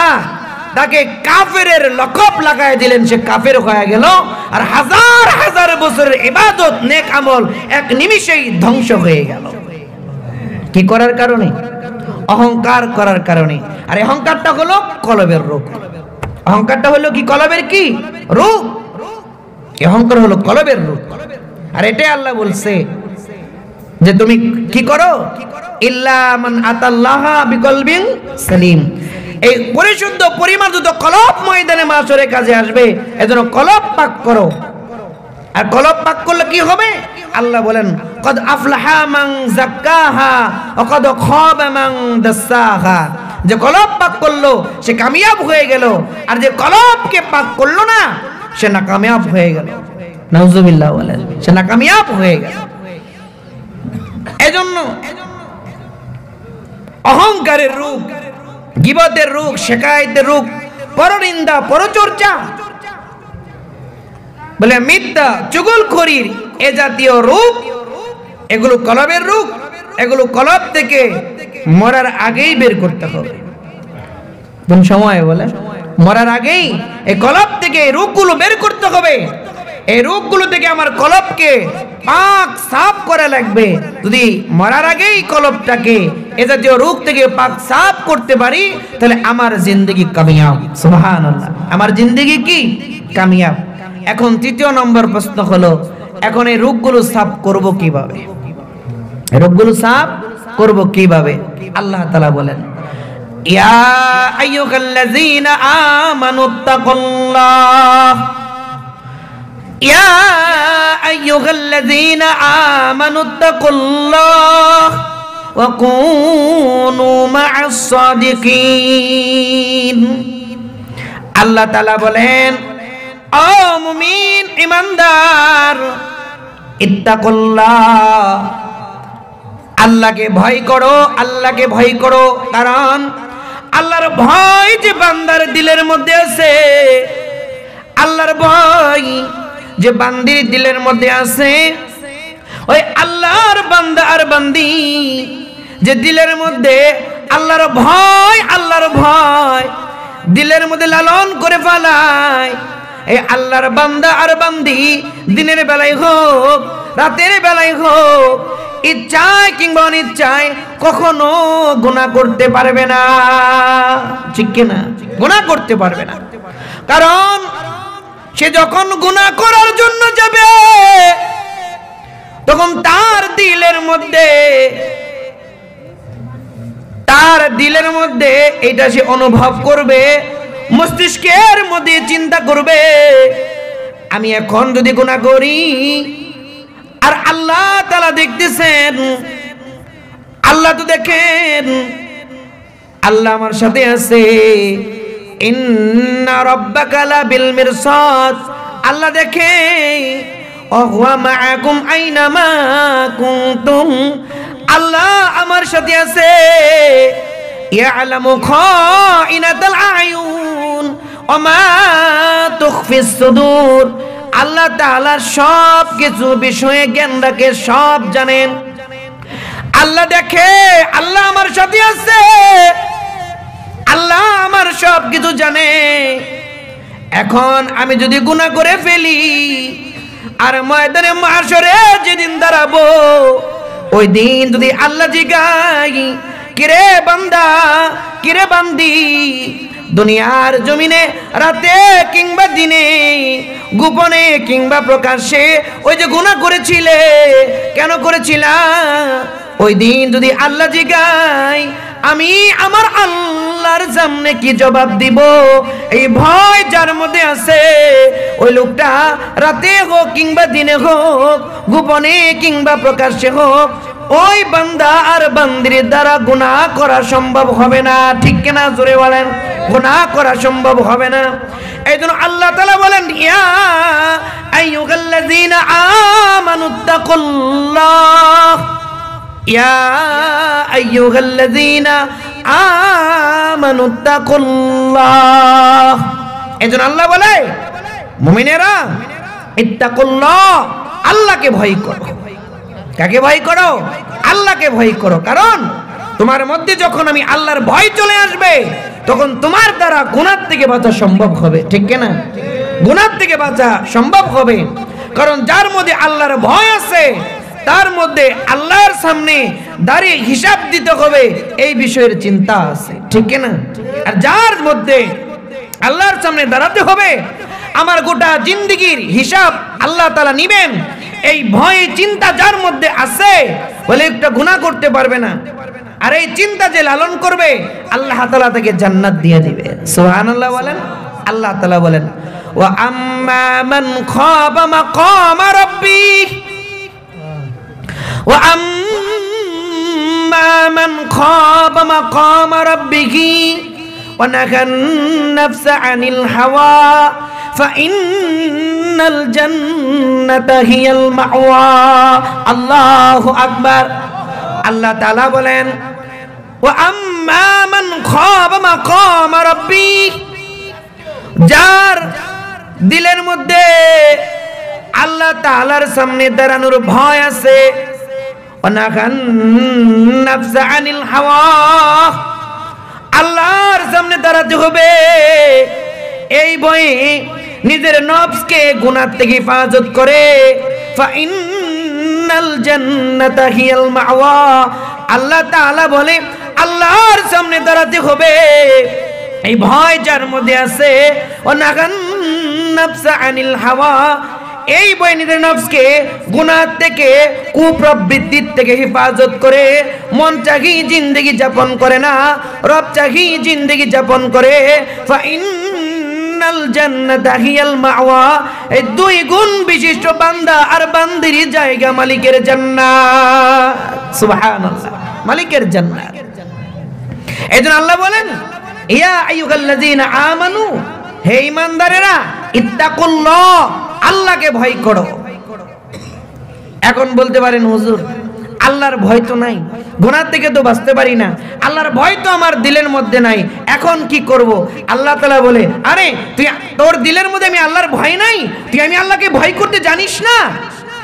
তাকে কাফেরের লকব লাগায় দিলেন, সে কাফের হয়ে গেল। আর হাজার হাজার বছরের ইবাদত নেক আমল এক নিমিষেই ধ্বংস হয়ে গেল। কি করার কারণে? অহংকার করার কারণে। আর অহংকারটা হলো কলবের রোগ। অহংকারটা হলো কি? কলবের কি রোগ? অহংকার হলো কলবের রোগ। আর এটাই আল্লাহ বলছে যে তুমি কি করো, ইল্লা মান আতাল্লাহা বিকলবিন সালিম, এই পরিশুদ্ধ পরিমার্জিত কলব ময়দানে মাশরে কাজে আসবে, এজন্য কলব পাক করো। আর কলব পাক করলে কি হবে? আল্লাহ বলেন কদ আফলাহা মান যাক্কাহা ওয়া কদ খাবা মান দাসাহা, যে কলব পাক করলো সে কামিয়াব হয়ে গেল, আর যে কলবকে পাক করলো না সে নাকামিয়াব হয়ে গেল। নাউজুবিল্লাহ বলেন, সে নাকামিয়াব হয়ে গেল। এজন্য অহংকারের রূপ, গীবতের রূপ, শিকায়েতের রূপ, পরনিন্দা, পরচর্চা, বলে মিথ্যা, চুগলখড়ির এ জাতীয় রূপ, এগুলো কলবের রূপ। এগুলো কলব থেকে মরার আগেই বের করতে হবে। কোন সময়? বলে মরার আগেই এই কলব থেকে এই রূপগুলো বের করতে হবে। এই রূপগুলো থেকে আমার কলবকে পাক সাফ করা লাগবে। যদি মরার আগেই কলবটাকে এ জাতীয় রূপ থেকে পাক সাফ করতে পারি, তাহলে আমার জিন্দেগি কামিয়াব। সুবহানাল্লাহ, আমার জিন্দেগি কি কামিয়াব। এখন তৃতীয় নম্বর প্রশ্ন হলো, এখন এই রূপগুলো সাফ করব কিভাবে? রূপগুলো সাফ করব কিভাবে? আল্লাহ তাআলা বলেন, ইয়া আইয়ুহাল্লাযীনা আমানুত্তাকুল্লাহ, ইয়া আইয়ুহাল্লাযীনা আমানুত্তাকুল্লাহ ওয়া কুনু মা'আস সাদিকিন। আল্লাহ তাআলা বলেন, ও মুমিন ঈমানদার, ইত্তাকুল্লাহ, আল্লাহকে ভয় করো, আল্লাহকে ভয় করো। কারণ আল্লাহর ভয় যে বান্দার দিলের মধ্যে আছে, আল্লাহর ভয় যে বান্দির দিলের মধ্যে আছে, ওই আল্লাহর বান্দা আর বান্দি যে দিলের মধ্যে আল্লাহর ভয় দিলের মধ্যে লালন করে ফেলায়, এই আল্লাহর বান্দা আর বান্দি দিনের বেলায় হোক রাতের বেলায় হোক, ইচ্ছায় কিংবা অনিচ্ছায় কখনো গুনাহ করতে পারবে না। ঠিক কিনা? গুনাহ করতে পারবে না। কারণ সে যখন গুনাহ করার জন্য যাবে, তখন তার দিলের মধ্যে এটা সে অনুভব করবে, মস্তিষ্কের মধ্যে চিন্তা করবে, আমি এখন যদি গুনাহ করি, আর আল্লাহ তাআলা দেখতেছেন, আল্লাহ তো দেখেন, আল্লাহ আমার সাথে আছে, ইন্না রাব্বাকা লাবিল মিরসাদ, আল্লাহ দেখে, ওয়া হুয়া মাআকুম আইনামা কুনতুম, আল্লাহ আমার সাথে আছে, ইয়ালামু খাইনাতাল আয়ুন ওয়া মা তুখফিস সুদূর, আল্লাহ তাআলা সব কিছু বিষয়ে জ্ঞান রাখে, সব জানেন। আল্লাহ দেখে, আল্লাহ আমার সাথে আছে, আল্লাহ আমার সব কিছু জানে। এখন আমি যদি গুনাহ করে ফেলি, আর ময়দানে মাহশরে যেদিন দাঁড়াবো, ওই দিন যদি আল্লাহ জিগাই, কিরে বান্দা, কিরে বান্দি, দুনিয়ার জমিনে রাতে কিংবা দিনে, গোপনে কিংবা প্রকাশ্যে ওই যে গুনাহ করেছিলে, কেন করেছিলা? ওই দিন যদি আল্লাহ জিগাই, আমি আমার আল্লাহর সামনে কি জবাব দিব? এই ভয় যার মধ্যে আছে, ওই লোকটা রাতে হোক কিংবা দিনে হোক, গোপনে কিংবা প্রকাশ্যে হোক, ওই বান্দা আর বান্দির দ্বারা গুনাহ করা সম্ভব হবে না। ঠিক কিনা? জোরে বলেন, গুনাহ করা সম্ভব হবে না। এইজন্য আল্লাহ তাআলা বলেন, ইয়া আইয়ুহাল্লাযীনা আমানুত্তাকুল্লাহ, ইয়া আইয়ুহাল্লাযীনা আমানুত্তাকুল্লাহ। এইজন্য আল্লাহ বলে, মুমিনেরা, ইত্তাকুল্লাহ, আল্লাহকে ভয় করো। কাকে ভয় করো? আল্লাহকে ভয় করো, কারণ তোমার মধ্যে যখন আমি আল্লাহর ভয় চলে আসবে তখন তোমার দ্বারা গুনাহ থেকে বাঁচা সম্ভব হবে। ঠিক কিনা? গুনাহ থেকে বাঁচা সম্ভব হবে, কারণ যার মধ্যে আল্লাহর ভয় আছে তার মধ্যে আল্লাহর সামনে দাঁড়িয়ে হিসাব দিতে হবে এই বিষয়ের চিন্তা আছে। ঠিক কিনা? আর যার মধ্যে আল্লাহর সামনে দাঁড়াতে হবে, আমার গোটা জিন্দেগির হিসাব আল্লাহ তাআলা নেবেন, এই ভয় চিন্তা যার মধ্যে আছে বলে একটা গুনাহ করতে পারবে না। আর এই চিন্তা যে লালন করবে আল্লাহ তাআলা তাকে জান্নাত দিয়ে দিবে। সুবহানাল্লাহ বলেন। আল্লাহ তাআলা বলেন, ওয়া আম্মা মান খাবা মাকাম রাব্বিহ ওয়া আম্মা মান খাবা মাকাম রাব্বিহি ওয়া নাহান নাফসা আনিল হাওয়া ফাইন্নাল জান্নাতা হিয়াল মাওয়া। আল্লাহু আকবার। আল্লাহ তাআলা বলেন, ওয়া আম্মা মান খাবা মাকাম রাব্বিহ, যার দিলের মধ্যে আল্লাহ তাআলার সামনে দাঁড়ানোর ভয় আছে, ওয়ানাখান নাফসা আনিল হাওয়া, আল্লাহর সামনে দাঁড়াতে হবে এই ভয়ে নিজের নফসকে গুনাহ থেকে হেফাজত করে, ফাইন্নাল জান্নাতা হিয়াল মাওয়া। আল্লাহ তাআলা বলে আল্লাহর সামনে দাঁড়াতে হবে এই ভয় যার মধ্যে আছে, ওয়ানাখান নাফসা আনিল হাওয়া, এই ভয় নিজের নফসকে গুনাহ থেকে কুপ্রবৃত্তির থেকে হেফাজত করে মন চাহি জিন্দেগি যাপন করে না, রব চাহি জিন্দেগি যাপন করে। ফাইন্নাল জান্নাতা হিয়াল মাওয়া, এই দুই গুণ বিশিষ্ট বান্দা আর বান্দির জায়গা মালিকের জান্নাত। সুবহানাল্লাহ, মালিকের জান্নাত। এজন্য আল্লাহ বলেন, ইয়া আইয়ুহাল্লাযীনা আমানু, হে ঈমানদারেরা, ইত্তাকুল্লাহ, আল্লাহকে ভয় করো। এখন বলতে পারেন, হুজুর আল্লাহর ভয় তো নাই, গুনাহ থেকে তো বাঁচতে পারি না, আল্লাহর ভয় তো আমার দিলের মধ্যে নাই, এখন কি করব? আল্লাহ তাআলা বলে, আরে তুই তোর দিলের মধ্যে আমি আল্লাহর ভয় নাই, তুই আমি আল্লাহকে ভয় করতে জানিস না,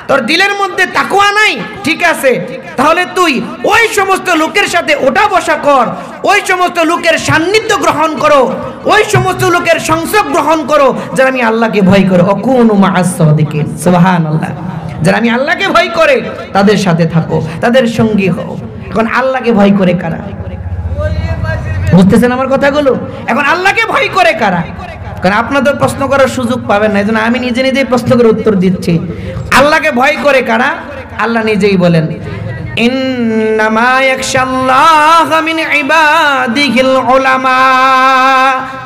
তোর দিলের মধ্যে তাকওয়া নাই, ঠিক আছে, তাহলে তুই ওই সমস্ত লোকের সাথে ওঠা বসা কর, ওই সমস্ত লোকের সান্নিধ্য গ্রহণ করো, ওই সমস্ত লোকের সংসর্গ গ্রহণ করো যারা আমি আল্লাহকে ভয় করে। অকুনু মাআস সাদিকিন। সুবহানাল্লাহ। যারা আমি আল্লাহকে ভয় করে তাদের সাথে থাকো, তাদের সঙ্গী হও। এখন আল্লাহকে ভয় করে কারা? বুঝতেছেন আমার কথাগুলো? এখন আল্লাহকে ভয় করে কারা? কারণ আপনাদের প্রশ্ন করার সুযোগ পাবেন না, এজন্য আমি নিজে নিজেই প্রশ্ন করে উত্তর দিচ্ছি। আল্লাহকে ভয় করে কারা? আল্লাহ নিজেই বলেন, ইন্নামা ইয়াখশাল্লাহ মিন ইবাদিহিল উলামা।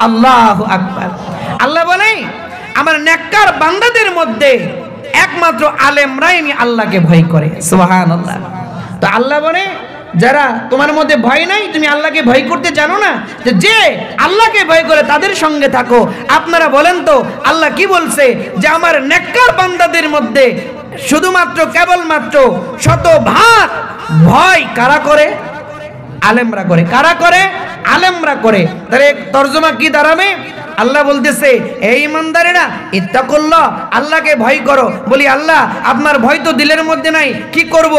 আল্লাহু আকবার। আল্লাহ বলে, আমার নেককার বান্দাদের মধ্যে একমাত্র আলেমরাই আমি আল্লাহকে ভয় করে। সুবহানাল্লাহ। তো আল্লাহ বলে, যারা তোমার মধ্যে ভয় নাই, তুমি আল্লাহকে ভয় করতে জানো না, যে আল্লাহকে ভয় করে তাদের সঙ্গে থাকো। আপনারা বলেন তো আল্লাহ কি বলছে? যে আমার নেককার বান্দাদের মধ্যে শুধুমাত্র কেবলমাত্র শতভাগ ভয় কারা করে? আলেমরা করে। কারা করে? আলেমরা করে। তাহলে তরজমা কি দাঁড়াবে? আল্লাহ বলতেছে, এই ইমানদারেরা, ইত্তাকুল্লাহ, আল্লাহকে ভয় করো। বলি আল্লাহ আপনার ভয় তো দিলের মধ্যে নাই, কি করব?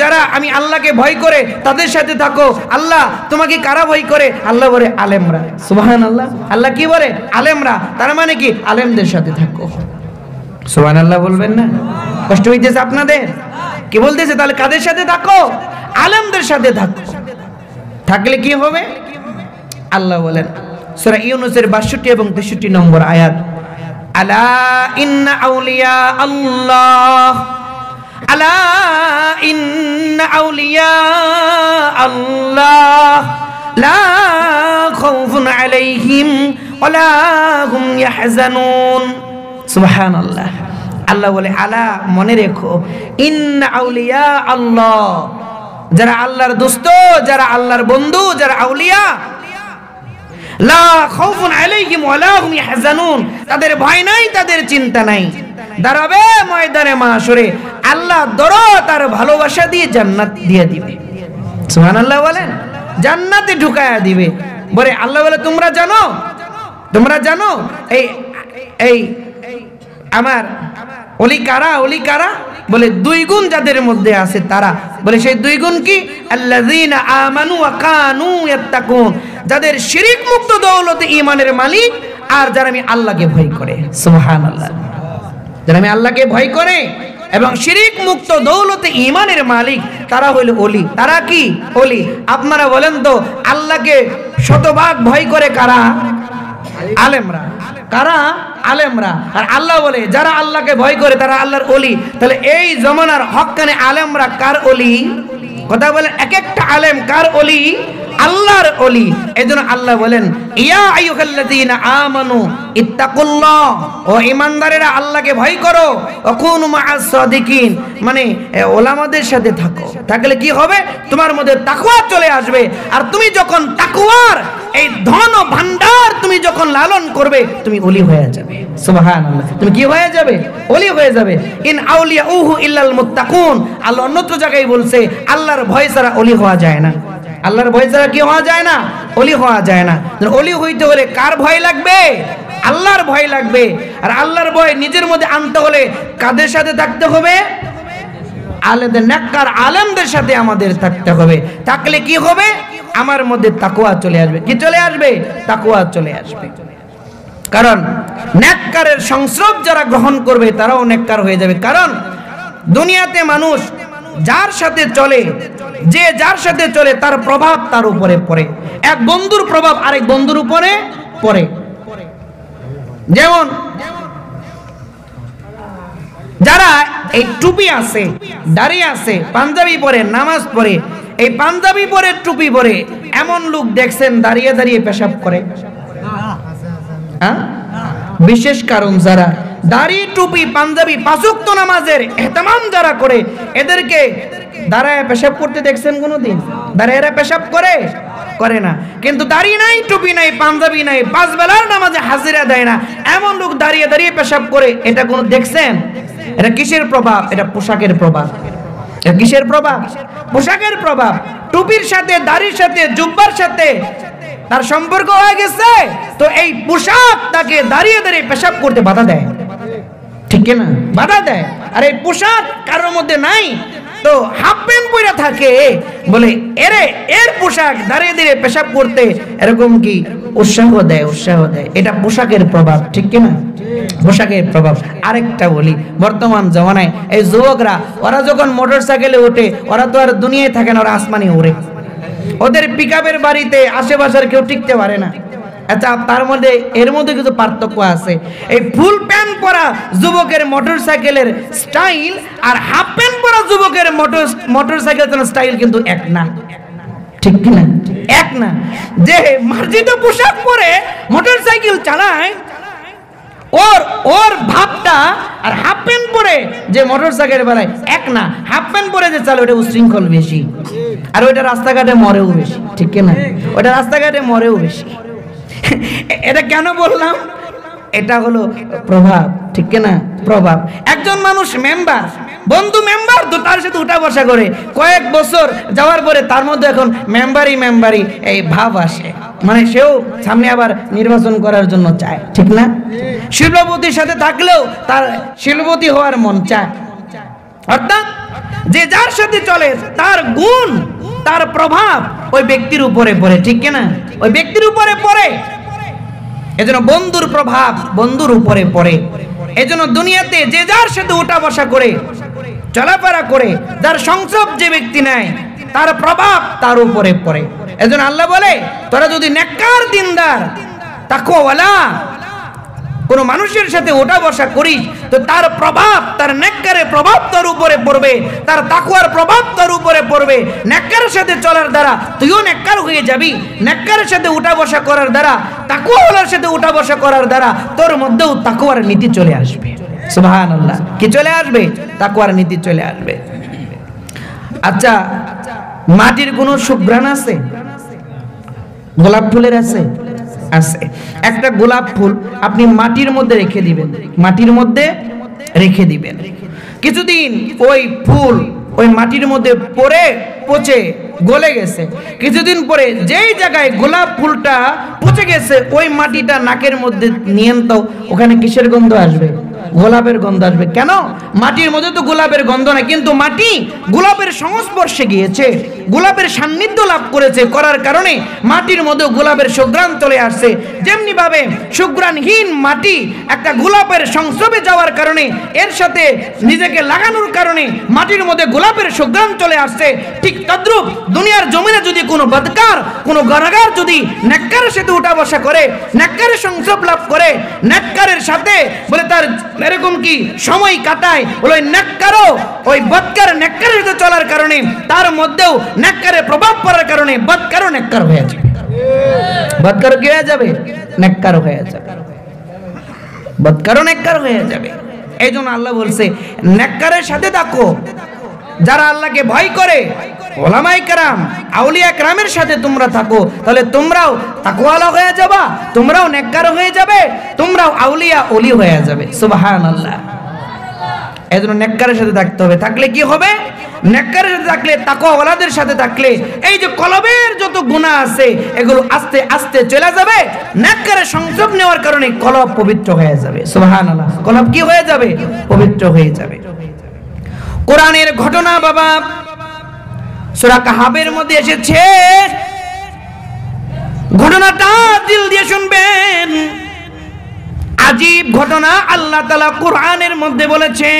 যারা আমি আল্লাহকে ভয় করে তাদের সাথে থাকো। আল্লাহ তোমাকে কারা ভয় করে? আল্লাহ বলে আলেমরা। সুবহানাল্লাহ। আল্লাহ কি বলে? আলেমরা। তার মানে কি? আলেমদের সাথে থাকো। সুবহানাল্লাহ বলবেন না? কষ্ট হইতেছে আপনাদের? কি বলতেছে? তাহলে কাদের সাথে থাকো? আলেমদের সাথে থাকো। থাকলে কি হবে? আল্লাহ বলেন সূরা ইউনূসের ৬২ এবং ৬৩ নম্বর আয়াত, আলা ইন্না আউলিয়া আল্লাহ, আলা ইন্না আউলিয়া আল্লাহ লা খাউফুন আলাইহিম ওয়া লা হুম ইয়াহজানুন। সুবহানাল্লাহ। আল্লাহ বলে, আলা, মনে রেখো, ইন্না আউলিয়া আল্লাহ, যারা আল্লাহর দোস্ত, যারা আল্লাহর বন্ধু, যারা আউলিয়া, লা খাউফুন আলাইহিম ওয়া লা হুম ইয়াহজানুন, তাদের ভয় নাই, তাদের চিন্তা নাই। দাঁড়াবে ময়দানে মাশরে, আল্লাহ দরদ আর ভালোবাসা দিয়ে জান্নাত দিয়ে দিবে। সুবহানাল্লাহ বলেন। জান্নাতে ঢুকায়া দিবে। বলে আল্লাহ বলে, তোমরা জানো, তোমরা জানো, এই আমার ওলি কারা? ওলি কারা? বলে দুই গুণ যাদের মধ্যে আছে তারা। বলে সেই দুই গুণ কি? আল্লাযীনা আমানু ওয়া কানু ইয়াত্তাকুন, যাদের শিরক মুক্ত দৌলতে ঈমানের মালিক, আর যারা আমি আল্লাহকে ভয় করে। সুবহানাল্লাহ। যারা আমি আল্লাহকে ভয় করে এবং শিরক মুক্ত দৌলতে ঈমানের মালিক, তারা হইল ওলি। তারা কি? ওলি। আপনারা বলেন তো আল্লাহকে শতভাগ ভয় করে কারা? আলেমরা। কারা? আলেমরা। আর আল্লাহ বলে যারা আল্লাহকে ভয় করে তারা আল্লাহর ওলি। তাহলে এই জমানার হক্কানে আলেমরা কার ওলি? কথা বলেন, এক একটা আলেম কার ওলি? আল্লাহর ওলি। এজন্য আল্লাহ বলেন ইয়া আইয়ুহাল্লাযীনা আমানু ইত্তাকুল্লাহ, ও ঈমানদারেরা আল্লাহকে ভয় করো, ওয়া কুনু মা'আস সাদিকিন, মানে ওলামাদের সাথে থাকো। থাকলে কি হবে? তোমার মধ্যে তাকওয়া চলে আসবে। আর তুমি যখন তাকওয়ার এই ধন ও ভান্ডার তুমি যখন লালন করবে, তুমি ওলি হয়ে যাবে। সুবহানাল্লাহ। তুমি কি হয়ে যাবে? ওলি হয়ে যাবে। ইন আউলিয়াউহু ইল্লাল মুত্তাকুন, আল্লাহ অন্যত্র জায়গায় বলছে আল্লাহর ভয় ছাড়া ওলি হওয়া যায় না। আল্লাহর ভয় ছাড়া কি হওয়া যায় না? ওলি হওয়া যায় না। ওলি হইতে হলে কার ভয় লাগবে? আল্লাহর ভয় লাগবে। আর আল্লাহর ভয় নিজের মধ্যে আনতে হলে কাদের সাথে থাকতে হবে? আলেমদের, নেককার আলেমদের সাথে আমাদের থাকতে হবে। থাকলে কি হবে? আমার মধ্যে তাকওয়া চলে আসবে। কি চলে আসবে? তাকওয়া চলে আসবে। কারণ নেককারের সংস্রব যারা গ্রহণ করবে তারাও নেককার হয়ে যাবে। কারণ দুনিয়াতে মানুষ যার সাথে চলে, যে যার সাথে চলে তার প্রভাব তার উপরে পড়ে। এক বন্ধুর প্রভাব আরেক বন্ধুর উপরে পড়ে। যেমন যারা এই টুপি আছে, দাড়ি আছে, পাঞ্জাবি পরে, নামাজ পড়ে, এই পাঞ্জাবি পরে টুপি পরে এমন লোক দেখছেন দাঁড়িয়ে দাঁড়িয়ে পেশাব করে? বিশেষ কারণ যারা দাড়ি, টুপি, পাঞ্জাবি, পাঁচ ওয়াক্ত নামাজের ইহতিমাম যারা করে, এদেরকে দাঁড়ায় পেশাব করতে দেখছেন কোনোদিন? দাঁড়ায় এরা পেশাব করে? করে না। কিন্তু দাড়ি নাই, টুপি নাই, পাঞ্জাবি নাই, পাঁচ বেলার নামাজে হাজিরা দেয় না, এমন লোক দাঁড়িয়ে দাঁড়িয়ে পেশাব করে, এটা কোনো দেখছেন? এটা কিসের প্রভাব? এটা পোশাকের প্রভাব। এটা কিসের প্রভাব? পোশাকের প্রভাব। টুপির সাথে, দাড়ির সাথে, জুব্বার সাথে তার সম্পর্ক হয়ে গেছে, তো এই পোশাক তাকে দাঁড়িয়ে দাঁড়িয়ে পেশাব করতে বাধা দেয়। ঠিক না? বাধা দেয়। আর এই পোশাক কারোর মধ্যে নাই, তো হাফ প্যান্ট পরে থাকে, বলে এর পোশাক দাঁড়িয়ে দাঁড়িয়ে পেশাব করতে এরকম কি উৎসাহ দেয়? উৎসাহ দেয়। এটা পোশাকের প্রভাব। ঠিক কিনা? পোশাকের প্রভাব। আরেকটা বলি, বর্তমান জমানায় এই যুবকরা, ওরা যখন মোটর সাইকেলে ওঠে, ওরা তো আর দুনিয়ায় থাকে না, ওরা আসমানে ওড়ে। ওদের পিকআপের বাড়িতে আশেপাশের কেউ টিকতে পারে না। আচ্ছা, তার মধ্যে এর মধ্যে কিছু পার্থক্য আছে। এই ফুল প্যান্ট পরা যুবকের মোটর সাইকেলের স্টাইল আর হাফ প্যান্ট পরা যুবকের মোটর সাইকেলের স্টাইল কিন্তু এক না। ঠিক কিনা? এক না। যে মার্জিত পোশাক পরে মোটর সাইকেল চালায়, ওর ভাবটা আর হাফ প্যান্ট পরে যে মোটর সাইকেল বেলায় এক না। হাফ প্যান্ট পরে যে চালে ওটা উশৃঙ্খল বেশি, আর ওইটা রাস্তাঘাটে মরেও বেশি। ঠিক কিনা? ওটা রাস্তাঘাটে মরেও বেশি। এটা কেন বললাম? এটা হলো প্রভাব। ঠিক কিনা? প্রভাব। একজন মানুষ মেম্বার, বন্ধু মেম্বার, তো তার সাথে উঠা বসা করে কয়েক বছর যাওয়ার পরে তার মধ্যে এখন মেম্বারি এই ভাব আসে, মানে সেও সামনে আবার নির্বাচন করার জন্য চায়। ঠিক না? শিল্পপতির সাথে থাকলেও তার শিল্পপতি হওয়ার মন চায়। অর্থাৎ যে যার সাথে চলে তার গুণ, তার প্রভাব ওই ব্যক্তির উপরে পড়ে। ঠিক কিনা? ওই ব্যক্তির উপরে পড়ে। এজন্য বন্ধুর প্রভাব বন্ধুর উপরে পড়ে। এজন্য দুনিয়াতে যে যার সাথে উঠা বসা করে, চলাফেরা করে, যার সংস্রব যে ব্যক্তি নেয়, তার প্রভাব তার উপরে পড়ে। এজন্য আল্লাহ বলে, তোরা যদি নেককার, দিনদার, তাকওয়াওয়ালা কোন মানুষের সাথে ওঠা বসা করিস, তো তার প্রভাব, তার নেককারের প্রভাব তার উপরে পড়বে, তার তাকওয়ার প্রভাব তার উপরে পড়বে। নেককারের সাথে চলার দ্বারা তুইও নেককার হয়ে যাবি। নেককারের সাথে উঠা বসা করার দ্বারা, তাকওয়াওয়ালার সাথে উঠা বসা করার দ্বারা তোর মধ্যেও তাকওয়ার নীতি চলে আসবে। সুবহানাল্লাহ। কি চলে আসবে? তাকওয়ার নীতি চলে আসবে। আচ্ছা, মাটির কোনো সুঘ্রাণ আছে? গোলাপ ফুলের আছে? আছে। একটা গোলাপ ফুল আপনি মাটির মধ্যে রেখে দিবেন, মাটির মধ্যে রেখে দিবেন। কিছুদিন ওই ফুল ওই মাটির মধ্যে পড়ে পচে গলে গেছে। কিছুদিন পরে যেই জায়গায় গোলাপ ফুলটা পচে গেছে, ওই মাটিটা নাকের মধ্যে নিয়েন, তো ওখানে কিসের গন্ধ আসবে? গোলাপের গন্ধ আসবে। কেন? মাটির মধ্যে তো গোলাপের গন্ধ নাই, কিন্তু মাটি গোলাপের সংস্পর্শে গিয়েছে, গোলাপের সান্নিধ্য লাভ করেছে, করার কারণে মাটির মধ্যে গোলাপের সুঘ্রাণ চলে আসছে। যেমনি ভাবে সুঘ্রাণহীন মাটি একটা গোলাপের সংস্রবে যাওয়ার কারণে, এর সাথে নিজেকে লাগানোর কারণে মাটির মধ্যে গোলাপের সুঘ্রাণ চলে আসছে, ঠিক তদ্রূপ দুনিয়ার জমিনে যদি কোনো বদকার, কোনো গুনাহগার যদি নেককারের সাথে উঠা বসা করে, নেককারের সংস্রব লাভ করে, নেককারের সাথে বলে তার এরকম কি সময় কাটায়, বলে ওই নেককারও ওই বদকার নেককারের সাথে চলার কারণে তার মধ্যেও নেককারের প্রভাব পড়ার কারণে বদকারও নেককার হয়ে যাবে। বদকারও কি হয়ে যাবে? নেককার হয়ে যাবে। বদকারও নেককার হয়ে যাবে। এই জন্য আল্লাহ বলছে নেককারের সাথে থাকো, যারা আল্লাহকে ভয় করে, ওলামায়ে কেরাম, আউলিয়া কেরামের সাথে তোমরা থাকো, তাহলে তোমরাও তাকওয়ালা হয়ে যাবা, তোমরাও নেককার হয়ে যাবে, তোমরাও আউলিয়া ওলি হয়ে যাবে। সুবহানাল্লাহ। এজন্য নেককারের সাথে থাকতে হবে। থাকলে কি হবে? নেককারের সাথে থাকলে, তাকওয়াওয়ালাদের সাথে থাকলে এই যে কলবের যত গুনাহ আছে এগুলো আস্তে আস্তে চলে যাবে। নেককারের সংযোগ নেওয়ার কারণে কলব পবিত্র হয়ে যাবে। সুবহানাল্লাহ। কলব কি হয়ে যাবে? পবিত্র হয়ে যাবে। কোরআনের ঘটনা বাবা সূরা কাহাবের মধ্যে এসেছে, ঘটনাটা দিল দিয়ে শুনবেন। আজীব ঘটনা আল্লাহ তাআলা কোরআনের মধ্যে বলেছে।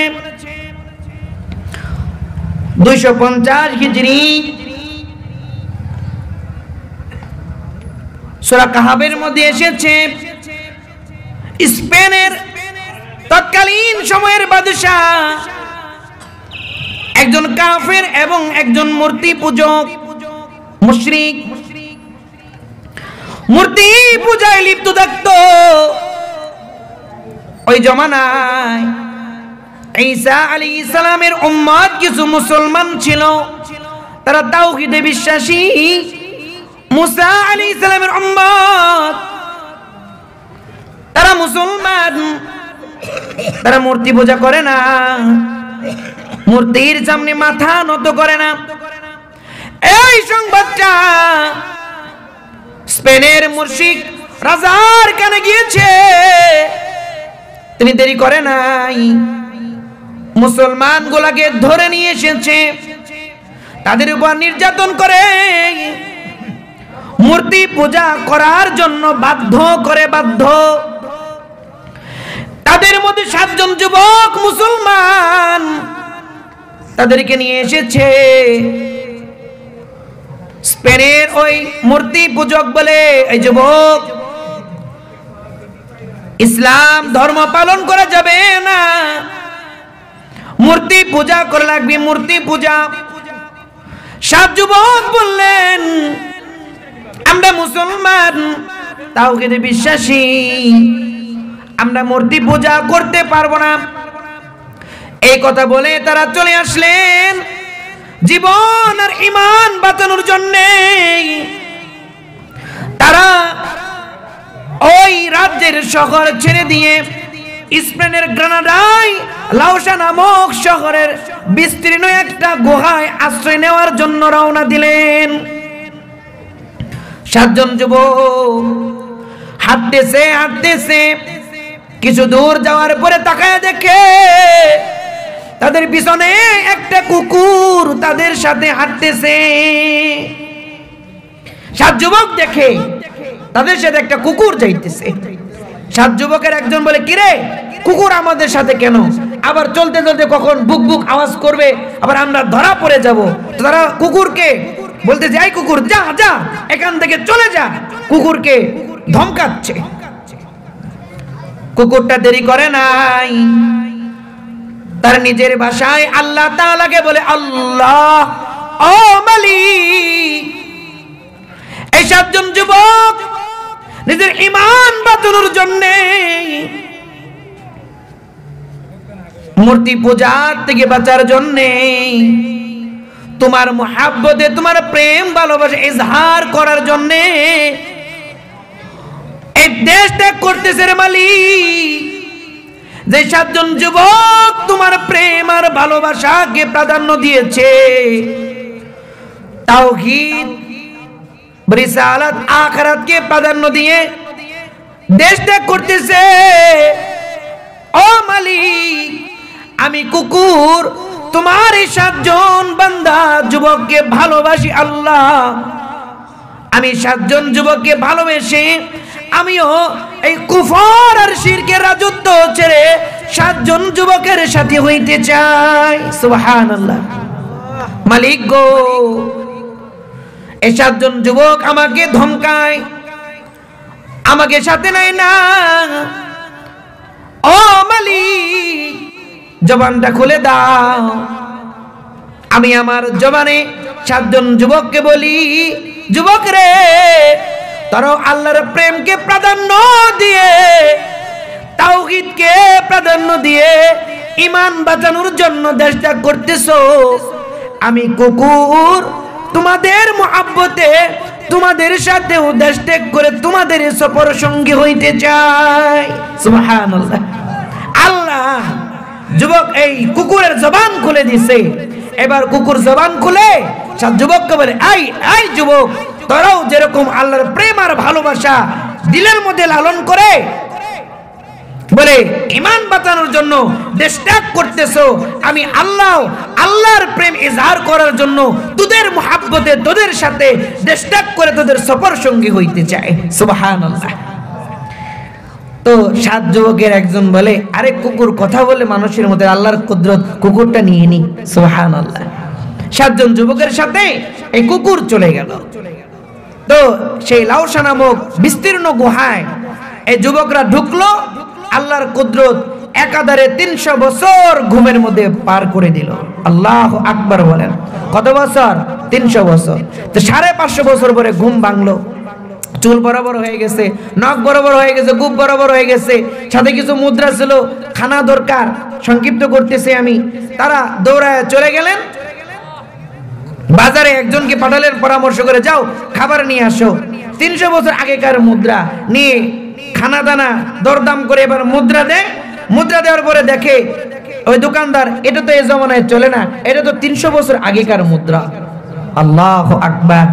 250 হিজরি সূরা কাহাবের মধ্যে এসেছে, স্পেনের তৎকালীন সময়ের বাদশা একজন কাফের এবং একজন মূর্তি পূজক মুশরিক, মূর্তি পূজায় লিপ্ত থাকত। ওই জমানায় ঈসা আলাইহিস সালামের উম্মত কিছু মুসলমান ছিল, তারা তাওহীদে বিশ্বাসী। মুসা আলাইহিস সালামের উম্মত, তারা মুসলমান, তারা মূর্তি পূজা করে না, মূর্তির সামনে মাথা নত করে না। এই সংবাদটা স্পেনের মুশরিক রাজার কানে গিয়েছে। তিনি দেরি করে নাই, মুসলমান গুলাকে ধরে নিয়ে এসেছে, তাদের উপর নির্যাতন করে মূর্তি পূজা করার জন্য বাধ্য করে। তাদের মধ্যে 7 জন যুবক মুসলমান, তাদেরকে নিয়ে এসেছে। স্পেনের ওই মূর্তি পূজক বলে, এই যুবক, ইসলাম ধর্ম পালন করা যাবে না, মূর্তি পূজা করা লাগবে, মূর্তি পূজা। 7 যুবক বললেন, আমরা মুসলমান, তাওহীদে বিশ্বাসী, আমরা মূর্তি পূজা করতে পারবো না। এই কথা বলে তারা চলে আসলেন জীবন আর ঈমান বাঁচানোর জন্য। তারা ওই রাজ্যের শহর ছেড়ে দিয়ে স্পেনের গ্রানাডায় লাউসা নামক শহরের বিস্তীর্ণ একটা গুহায় আশ্রয় নেওয়ার জন্য রওনা দিলেন। 7 জন যুবক হাঁটতেছে, কিছু দূর যাওয়ার পরে তাকায় দেখে তাদের পিছনে একটা কুকুর তাদের সাথে হাঁটতেছে। 7 যুবক দেখে তাদের সাথে একটা কুকুর যাইতেছে। 7 যুবকের একজন বলে, কিরে, কুকুর আমাদের সাথে কেন? আবার চলতে চলতে কখন বুক বুক আওয়াজ করবে, আবার আমরা ধরা পড়ে যাব। তারা কুকুরকে বলতে যাই, কুকুর যা যা, এখান থেকে চলে যা, কুকুরকে ধমকাচ্ছে। কুকুরটা দেরি করে নাই, তার নিজের ভাষায় আল্লাহ তাআলাকে বলে, আল্লাহ ও মালিক। এই 7 জন যুবক নিজের ঈমান বাঁচানোর জন্য, মূর্তি পূজার থেকে বাঁচার জন্য, তোমার মুহাব্বতে, তোমার প্রেম ভালোবাসা ইজহার করার জন্য এই দেশ ত্যাগ করতেছে রে মালিক। যে 7 জন যুবক তোমার প্রেম আর ভালোবাসাকে প্রাধান্য দিয়েছে, তাওহীদ, রিসালাত, আখিরাতকে প্রাধান্য দিয়ে দেশ ত্যাগ করতেছে, ও মালিক আমি কুকুর তোমার এই 7 জন বান্দা যুবককে ভালোবাসি আল্লাহ। আমি 7 জন যুবককে ভালোবেসে আমিও এই কুফর আর শিরকের রাজত্ব ছেড়ে 7 জন যুবকের সাথে হইতে চাই। সুবহানাল্লাহ। মালিক গো, এই 7 জন যুবক আমাকে ধমকায়, আমাকে সাথে নেয় না। ও মালিক, জবানটা খুলে দাও। আমি আমার জবানে 7 জন যুবককে বলি, যুবক রে, তারা আল্লাহর প্রেমকে প্রাধান্য দিয়ে, তাওহীদকে প্রাধান্য দিয়ে ঈমান বাঁচানোর জন্য দেশ ত্যাগ করতেছো। আমি কুকুর তোমাদের মুহাব্বতে তোমাদের সাথেও দেশ ত্যাগ করে তোমাদের সফর সঙ্গী হইতে চাই। সুবহানাল্লাহ। আল্লাহ যুবক এই কুকুরের জবান খুলে দিছে। এবার কুকুর জবান খুলে 7 যুবককে বলে, এই যুবক, তোরাও যেরকম আল্লাহর প্রেম আর ভালোবাসা দিলের মধ্যে লালন করে বলে ঈমান বাঁচানোর জন্য দেশ ত্যাগ করতেছো, আমি আল্লাহর প্রেম ইজহার করার জন্য তোদের মুহাব্বতে তোদের সাথে দেশ ত্যাগ করে তোদের সফর সঙ্গী হইতে চাই। সুবহানাল্লাহ। তো 7 যুবকের একজন বলে, আরে কুকুর কথা বলে মানুষের মধ্যে, আল্লাহর কুদরত, কুকুরটা নিয়ে নি। সুবহানাল্লাহ। 7 জন যুবকের সাথে এই কুকুর চলে গেল। তো সেই লাউসা নামক বিস্তীর্ণ গুহায় এই যুবকরা ঢুকলো। আল্লাহর কুদরত একাধারে 300 বছর ঘুমের মধ্যে পার করে দিল। আল্লাহু আকবার বলেন। কত বছর? 300 বছর। তো 550 বছর পরে ঘুম ভাঙলো। চুল বরাবর হয়ে গেছে, নখ বরাবর হয়ে গেছে, বুক বরাবর হয়ে গেছে, সাথে কিছু মুদ্রা ছিল, খানা দরকার, সংক্ষিপ্ত করতেছি আমি। তারা দৌড়ায় চলে গেলেন বাজারে, একজনকে পাঠালেন পরামর্শ করে, যাও খাবার নিয়ে আসো। 300 বছর আগেকার মুদ্রা নিয়ে খানা দানা দরদাম করে এবার মুদ্রা দেয়। মুদ্রা দেওয়ার পরে দেখে ওই দোকানদার, এটা তো এই জমানায় চলে না, এটা তো 300 বছর আগেকার মুদ্রা। আল্লাহু আকবার।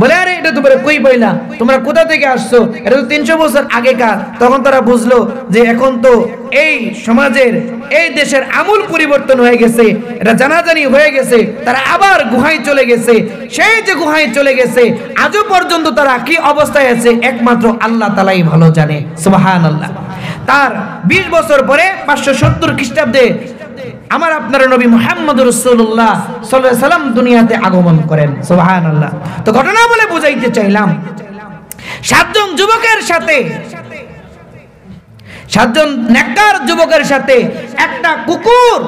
বলে, আরে এটা তো বলে কই বইলা, তোমরা কোথা থেকে আসছো, এটা তো 300 বছর আগেকার। তখন তারা বুঝলো যে এখন তো এই সমাজের, এই দেশের আমূল পরিবর্তন হয়ে গেছে, এটা জানাজানি হয়ে গেছে। তারা আবার গুহায় চলে গেছে। সেই যে গুহায় চলে গেছে, আজও পর্যন্ত তারা কি অবস্থায় আছে একমাত্র আল্লাহ তাআলাই ভালো জানে। সুবহানাল্লাহ। তার 20 বছর পরে 570 খ্রিস্টাব্দে আমার আপনার নবী মুহাম্মদুর রাসূলুল্লাহ সাল্লাল্লাহু আলাইহি সাল্লাম দুনিয়াতে আগমন করেন। সুবহানাল্লাহ। তো ঘটনা বলে বুঝাইতে চাইলাম, 7 জন যুবকের সাথে, 7 জন নেককার যুবকের সাথে একটা কুকুর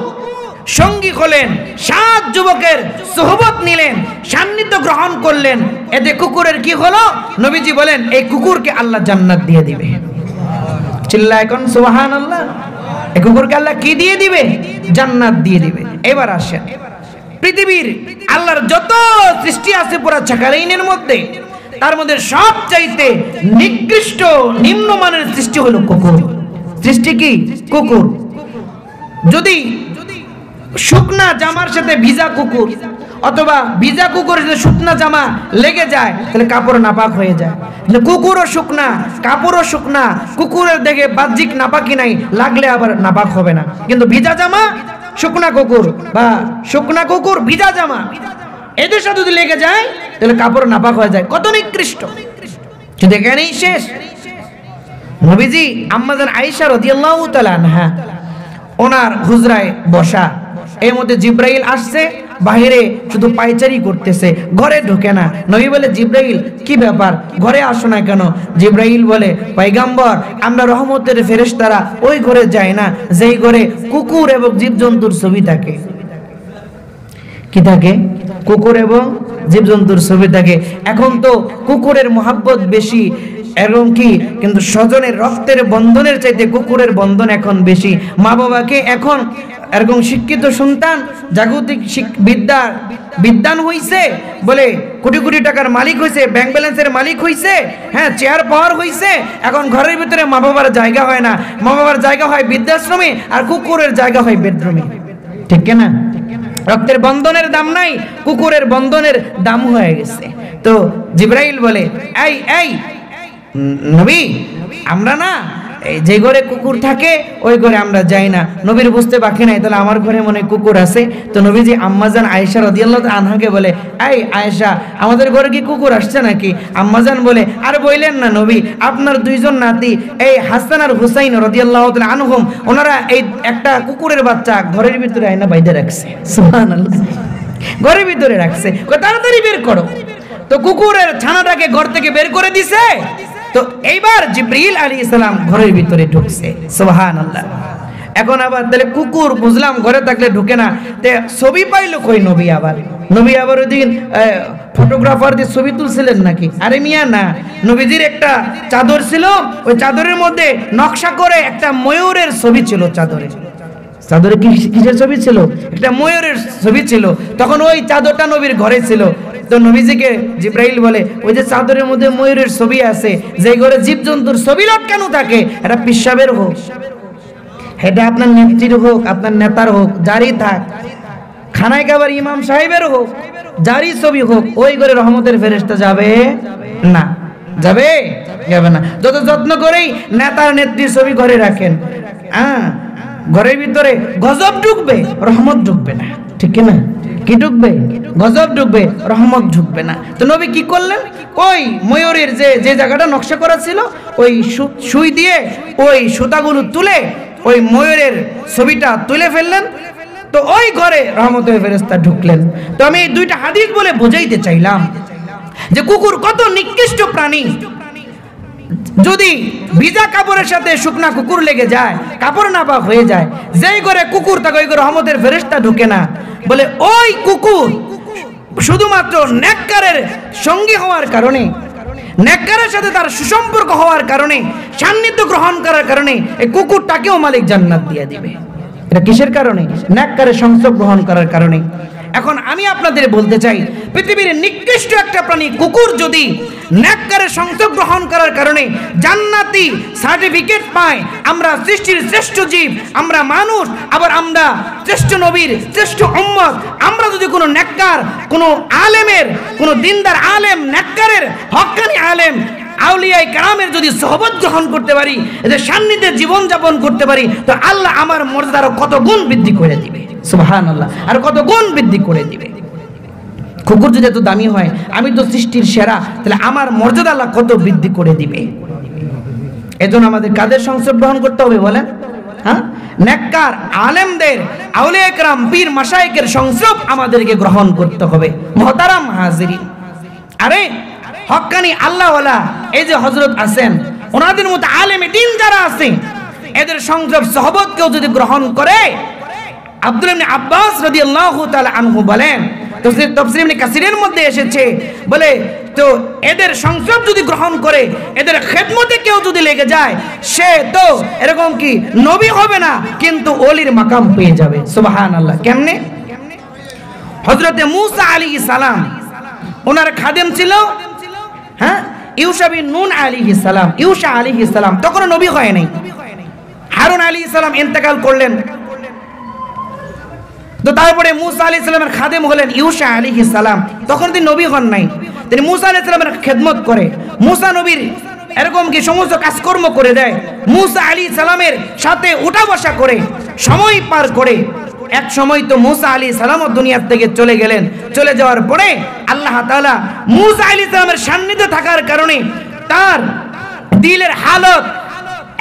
সঙ্গী হলেন। 7 যুবকের সোহবত নিলেন, সান্নিধ্য গ্রহণ করলেন। এতে কুকুরের কি হলো? নবীজি বলেন, এই কুকুরকে আল্লাহ জান্নাত দিয়ে দিবে। চিল্লায় এখন সুবহানাল্লাহ। এই কুকুরকে আল্লাহ কি দিয়ে দিবে? জান্নাত দিয়ে দিবে। এবার আসেন, পৃথিবীর আল্লাহর যত সৃষ্টি আছে পুরা চাকারাইনের মধ্যে, তার মধ্যে সবচাইতে নিকৃষ্ট নিম্নমানের সৃষ্টি হলো কুকুর। সৃষ্টি কি? কুকুর। যদি শুকনা জামার সাথে ভিজা কুকুর অথবা ভিজা কুকুরের সাথে শুকনা জামা লেগে যায়, তাহলে কাপড় নাপাক হয়ে যায়। কুকুরও শুকনা, কাপড়ও শুকনা, কুকুরের দেখে বাহ্যিক নাপাকি নাই, লাগলে আবার নাপাক হবে না। কিন্তু ভিজা জামা, শুকনা কুকুর বা শুকনা কুকুর, ভিজা জামা, এদের সাথে যদি লেগে যায় তাহলে কাপড় নাপাক হয়ে যায়। কত নিকৃষ্ট! শুধু এখানেই শেষ। নবীজি আম্মাজান আয়েশা রাদিয়াল্লাহু তাআলা আনহা ওনার হুজরায় বসা, এর মধ্যে জিব্রাইল আসছে, বাহিরে শুধু পায়চারি করতেছে, ঘরে ঢোকে না। নবী বলে, জিব্রাইল কি ব্যাপার, ঘরে আসো না কেন? জিব্রাইল বলে, পয়গম্বর, আমরা রহমতের ফেরেশতারা ওই ঘরে যাই না যেই ঘরে কুকুর এবং জীবজন্তুর ছবি থাকে। কি থাকে? কুকুর এবং জীবজন্তুর ছবি থাকে। এখন তো কুকুরের মহব্বত বেশি, এবং কি কিন্তু স্বজনের রক্তের বন্ধনের চাইতে কুকুরের বন্ধন এখন বেশি। মা বাবাকে এখন এরকম শিক্ষিত সন্তান, জাগতিক বিদ্যান হইছে বলে, কোটি কোটি টাকার মালিক হইছে, ব্যাংক ব্যালেন্সের মালিক হইছে, হ্যাঁ, চেয়ার পাওয়ার হইছে, এখন ঘরের ভিতরে মা বাবার জায়গা হয় না। মা বাবার জায়গা হয় বৃদ্ধাশ্রমে, আর কুকুরের জায়গা হয় বেডরুমে। ঠিক না? রক্তের বন্ধনের দাম নাই, কুকুরের বন্ধনের দাম হয়ে গেছে। তো জিব্রাইল বলে, এই নবী, আমরা না যে ঘরে কুকুর থাকে ওই ঘরে আমরা যাই না। নবীর বুঝতে বাকি নাই, তাহলে আমার ঘরে মনে কুকুর আছে। তো নবীজি আম্মাজান আয়েশা রাদিয়াল্লাহু আনহাকে বলে, এই আয়েশা, আমাদের ঘরে কি কুকুর আসছে নাকি? আম্মাজান বলে, আর বললেন না নবী, আপনার দুইজন নাতি এই হাসান আর হুসাইন রাদিয়াল্লাহু তাআলা আনহুম, ওনারা এই একটা কুকুরের বাচ্চা ঘরের ভিতরে আয়না বাইধে রাখছে। সুবহানাল্লাহ, ঘরের ভিতরে রাখছে, তাড়াতাড়ি বের করো। তো কুকুরের ছানাটাকে ঘর থেকে বের করে দিছে। তো এইবার জিবরিল আলাইহিস সালাম ঘরের ভিতরে ঢুকছে। সুবহানাল্লাহ। এখন আবার তাহলে কুকুর বুঝলাম ঘরে থাকলে ঢুকে না, তে ছবি পাইলো কই নবী? নবী আবার ওইদিন ফটোগ্রাফার দিয়ে ছবি তুলছিলেন নাকি? আরে মিয়া না, নবীজির একটা চাদর ছিল, ওই চাদরের মধ্যে নকশা করে একটা ময়ূরের ছবি ছিল। চাদরে কিসের ছবি ছিল? একটা ময়ূরের ছবি ছিল। তখন ওই চাদরটা নবীর ঘরে ছিল। তো নবীজিকে জিবরাইল বলে, ওই যে চাদরের মধ্যে ময়ূরের ছবি আছে, যে ঘরে জীবজন্তুর ছবি লটকানো থাকে, এটা পিসাবের হোক, এটা আপনার নেত্রীর হোক, আপনার নেতার হোক, যারই থাক, খানায় খাবার ইমাম সাহেবের হোক, যারই ছবি হোক, ওই ঘরে রহমতের ফেরেশতা যাবে না। যাবে না। যত যত্ন করেই নেতার নেত্রীর ছবি ঘরে রাখেন, ঘরের ভিতরে গজব ঢুকবে, রহমত ঢুকবে না। ঠিক না? কি ঢুকবে? গজব ঢুকবে, রহমত ঢুকবে না। তো নবী কি করলেন? ওই ময়ূরের যে জায়গাটা নকশা করা ছিল, ওই সুই দিয়ে ওই সুতাগুলো তুলে ওই ময়ূরের ছবিটা তুলে ফেললেন। তো ওই ঘরে রহমতের ফেরেশতা ঢুকলেন। তো আমি এই দুইটা হাদিস বলে বোঝাইতে চাইলাম যে কুকুর কত নিকৃষ্ট প্রাণী। যদি ভিজা কাপড়ের সাথে শুকনা কুকুর লেগে যায়, কাপড় নাপাক হয়ে যায়, যেই ঘরে কুকুর থাকে ওই ঘরে রহমতের ফেরেশতা ঢুকে না। বলে ওই কুকুর শুধুমাত্র নেককারের সঙ্গী হওয়ার কারণে, নেককারের সাথে তার সুসম্পর্ক হওয়ার কারণে, সান্নিধ্য গ্রহণ করার কারণে এই কুকুরটাকেও মালিক জান্নাত দিয়ে দিবে। এটা কিসের কারণে? নেককারের সংসর্গ গ্রহণ করার কারণে। এখন আমি আপনাদের বলতে চাই, পৃথিবীর নিকৃষ্ট একটা প্রাণী কুকুর যদি নেককারের সংসর্গ গ্রহণ করার কারণে জান্নাতি সার্টিফিকেট পায়, আমরা সৃষ্টির শ্রেষ্ঠ জীব, আমরা মানুষ, আবার আমরা শ্রেষ্ঠ নবীর শ্রেষ্ঠ উম্মত, আমরা যদি কোনো নেককার, কোনো আলেমের, কোনো দিনদার আলেম, নেককারের হক্কানি আলেম, আউলিয়ায়ে কেরামের যদি সোহবত গ্রহণ করতে পারি, এদের সান্নিধ্যে জীবন যাপন করতে পারি, তো আল্লাহ আমার মর্যাদা আরো কত গুণ বৃদ্ধি করে দিবে। সুবহানাল্লাহ, আর কত গুণ বৃদ্ধি করে দিবে। কুকুর যদি এত দামি হয়, আমি তো সৃষ্টির সেরা, তাহলে আমার মর্যাদা আল্লাহ কত বৃদ্ধি করে দিবে। এজন্য আমাদের কাদের সংসর্গ গ্রহণ করতে হবে বলেন? নেককার আলেমদের, আউলিয়ায়ে কেরাম, পীর মাশায়েখের সংসর্গ আমাদেরকে গ্রহণ করতে হবে। মুহতারাম হাজিরিন, আরে হক্কানি আল্লাহওয়ালা এই যে হযরত আছেন, ওনাদের মতো আলেমে দ্বীন যারা আছে, এদের সংসর্গ সোহবত কেউ যদি গ্রহণ করে, আব্দুল্লাহ ইবনে আব্বাস রাদিয়াল্লাহু তাআলা আনহু বলেন, তাফসীর ইবনে কাসিরের মধ্যে এসেছে, বলে তো এদের সংসর্গ যদি গ্রহণ করে, এদের খেদমতে কেউ যদি লেগে যায়, সে তো এরকম কি নবী হবে না, কিন্তু ওলির মাকাম পেয়ে যাবে। সুবহানাল্লাহ। কেমনে? হযরতে মূসা আলাইহিস সালাম, ওনার খাদেম ছিল ইউশা বিন নুন আলাইহিস সালাম। ইউশা আলাইহিস সালাম তখন নবী হয় নাই। হারুন আলাইহিস সালাম ইন্তেকাল করলেন। তো তারপরে মূসা আলাইহিস সালামের খাদেম হলেন ইউশা আলাইহিস সালাম। তখন তিনি নবী হন নাই, তিনি মূসা আলাইহিস সালামের খেদমত করে, মূসা নবীর এরকম কি সমস্ত কাজকর্ম করে দেয়, মূসা আলাইহিস সালামের সাথে উঠা বসা করে, সময় পার করে। এক সময় তো মূসা আলাইহিস সালাম দুনিয়া থেকে চলে গেলেন। চলে যাওয়ার পরে আল্লাহ তাআলা মূসা আলাইহিস সালামের সান্নিধ্যে থাকার কারণে তার দিলের হালত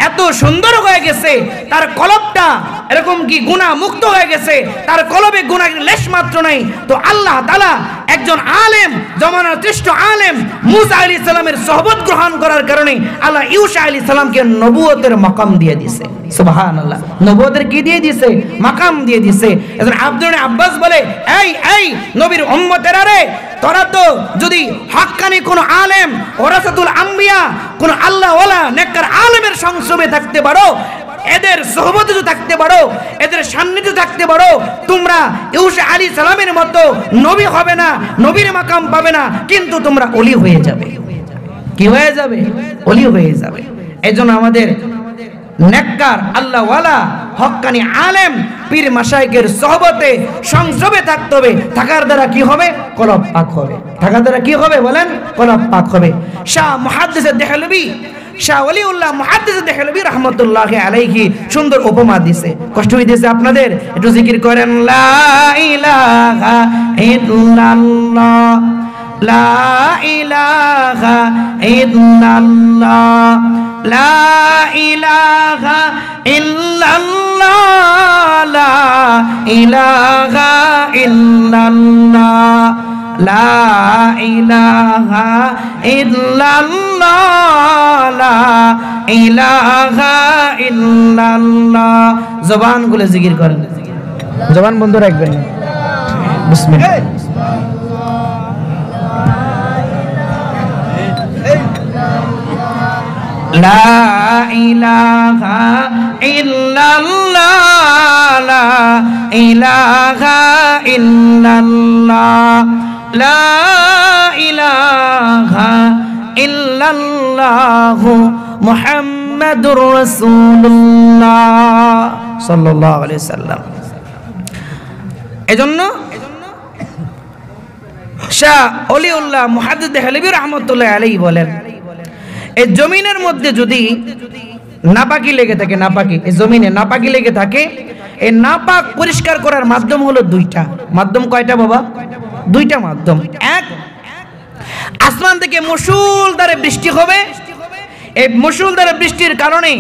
এত সুন্দর হয়ে গেছে, তার কলবটা এরকম কি গুনাহ মুক্ত হয়ে গেছে, তার কলবে গুনাহের লেশ মাত্র নাই। তো আল্লাহ তাআলা একজন আলেম, জমানার শ্রেষ্ঠ আলেম মূসা আলাইহিস সালামের সোহবত গ্রহণ করার কারণে আল্লাহ ইউশা আলাইহিস সালামকে নবুয়তের মাকাম দিয়ে দিয়েছে। সুবহানাল্লাহ। নবুয়তের কি দিয়ে দিয়েছে? মাকাম দিয়ে দিয়েছে। এজন্য আব্দুল্লাহ ইবনে আব্বাস বলে, এই নবীর উম্মতেরা রে, তোরা তো যদি হক্কানি কোন আলেম, ওরাসাতুল আম্বিয়া, কোন আল্লাহওয়ালা নেককার আলেমের সংসর্গে থাকতে পারো, এদের সোহবতে থাকতে পারো, এদের সান্নিধ্যে থাকতে পারো, তোমরা ইউসা আলাইহিস সালামের মতো নবী হবে না, নবীর মাকাম পাবে না, কিন্তু তোমরা ওলি হয়ে যাবে। কি হয়ে যাবে? ওলি হয়ে যাবে। এজন্য আমাদের নেককার আল্লাহওয়ালা হক্কানি আলেম পীর মাশায়েখের সোহবতে সংসর্গে থাকতে হবে। থাকার দ্বারা কি হবে? কলব পাক হবে। থাকার দ্বারা কি হবে বলেন? কলব পাক হবে। শাহ মুহাদ্দিস দেহলভী শাহ ওলিউল্লাহ মুহাদ্দিস দেহলভী রাহমাতুল্লাহ আলাইহি সুন্দর উপমা দিয়েছে। কষ্ট হইতেছে আপনাদের? একটু জিকির করেন, লা ইলাহা ইল্লাল্লাহ, লা ইলাহা ইল্লাল্লাহ, লা ইলাহা ইল্লাল্লাহ, লা ইলাহা ইল্লাল্লাহ, লা ইলাহা ইল্লাল্লাহ, লা ইলাহা ইল্লাল্লাহ। জবান গুলো জিকির করেন, জবান বন্ধ রাখবেন না। বিসমিল্লাহ। লা ইলাহা ইল্লাল্লাহ, লা ইলাহা ইল্লাল্লাহ, লা ইলাহা ইল্লাল্লাহ মুহাম্মাদুর রাসূলুল্লাহ সাল্লাল্লাহু আলাইহি সাল্লাম। এজন্য শাহ ওলিউল্লাহ মুহাদ্দিস দেহলভী রাহমাতুল্লাহ আলাইহি বলেন, এই জমিনের মধ্যে যদি নাপাকি লেগে থাকে, নাপাকি এই জমিনে নাপাকি লেগে থাকে, এই নাপাক পরিষ্কার করার মাধ্যম হলো দুইটা। মাধ্যম কয়টা বাবা? দুইটা মাধ্যম। এক, আসমান থেকে মুষলধারে বৃষ্টি হবে, এই মুষলধারে বৃষ্টির কারণে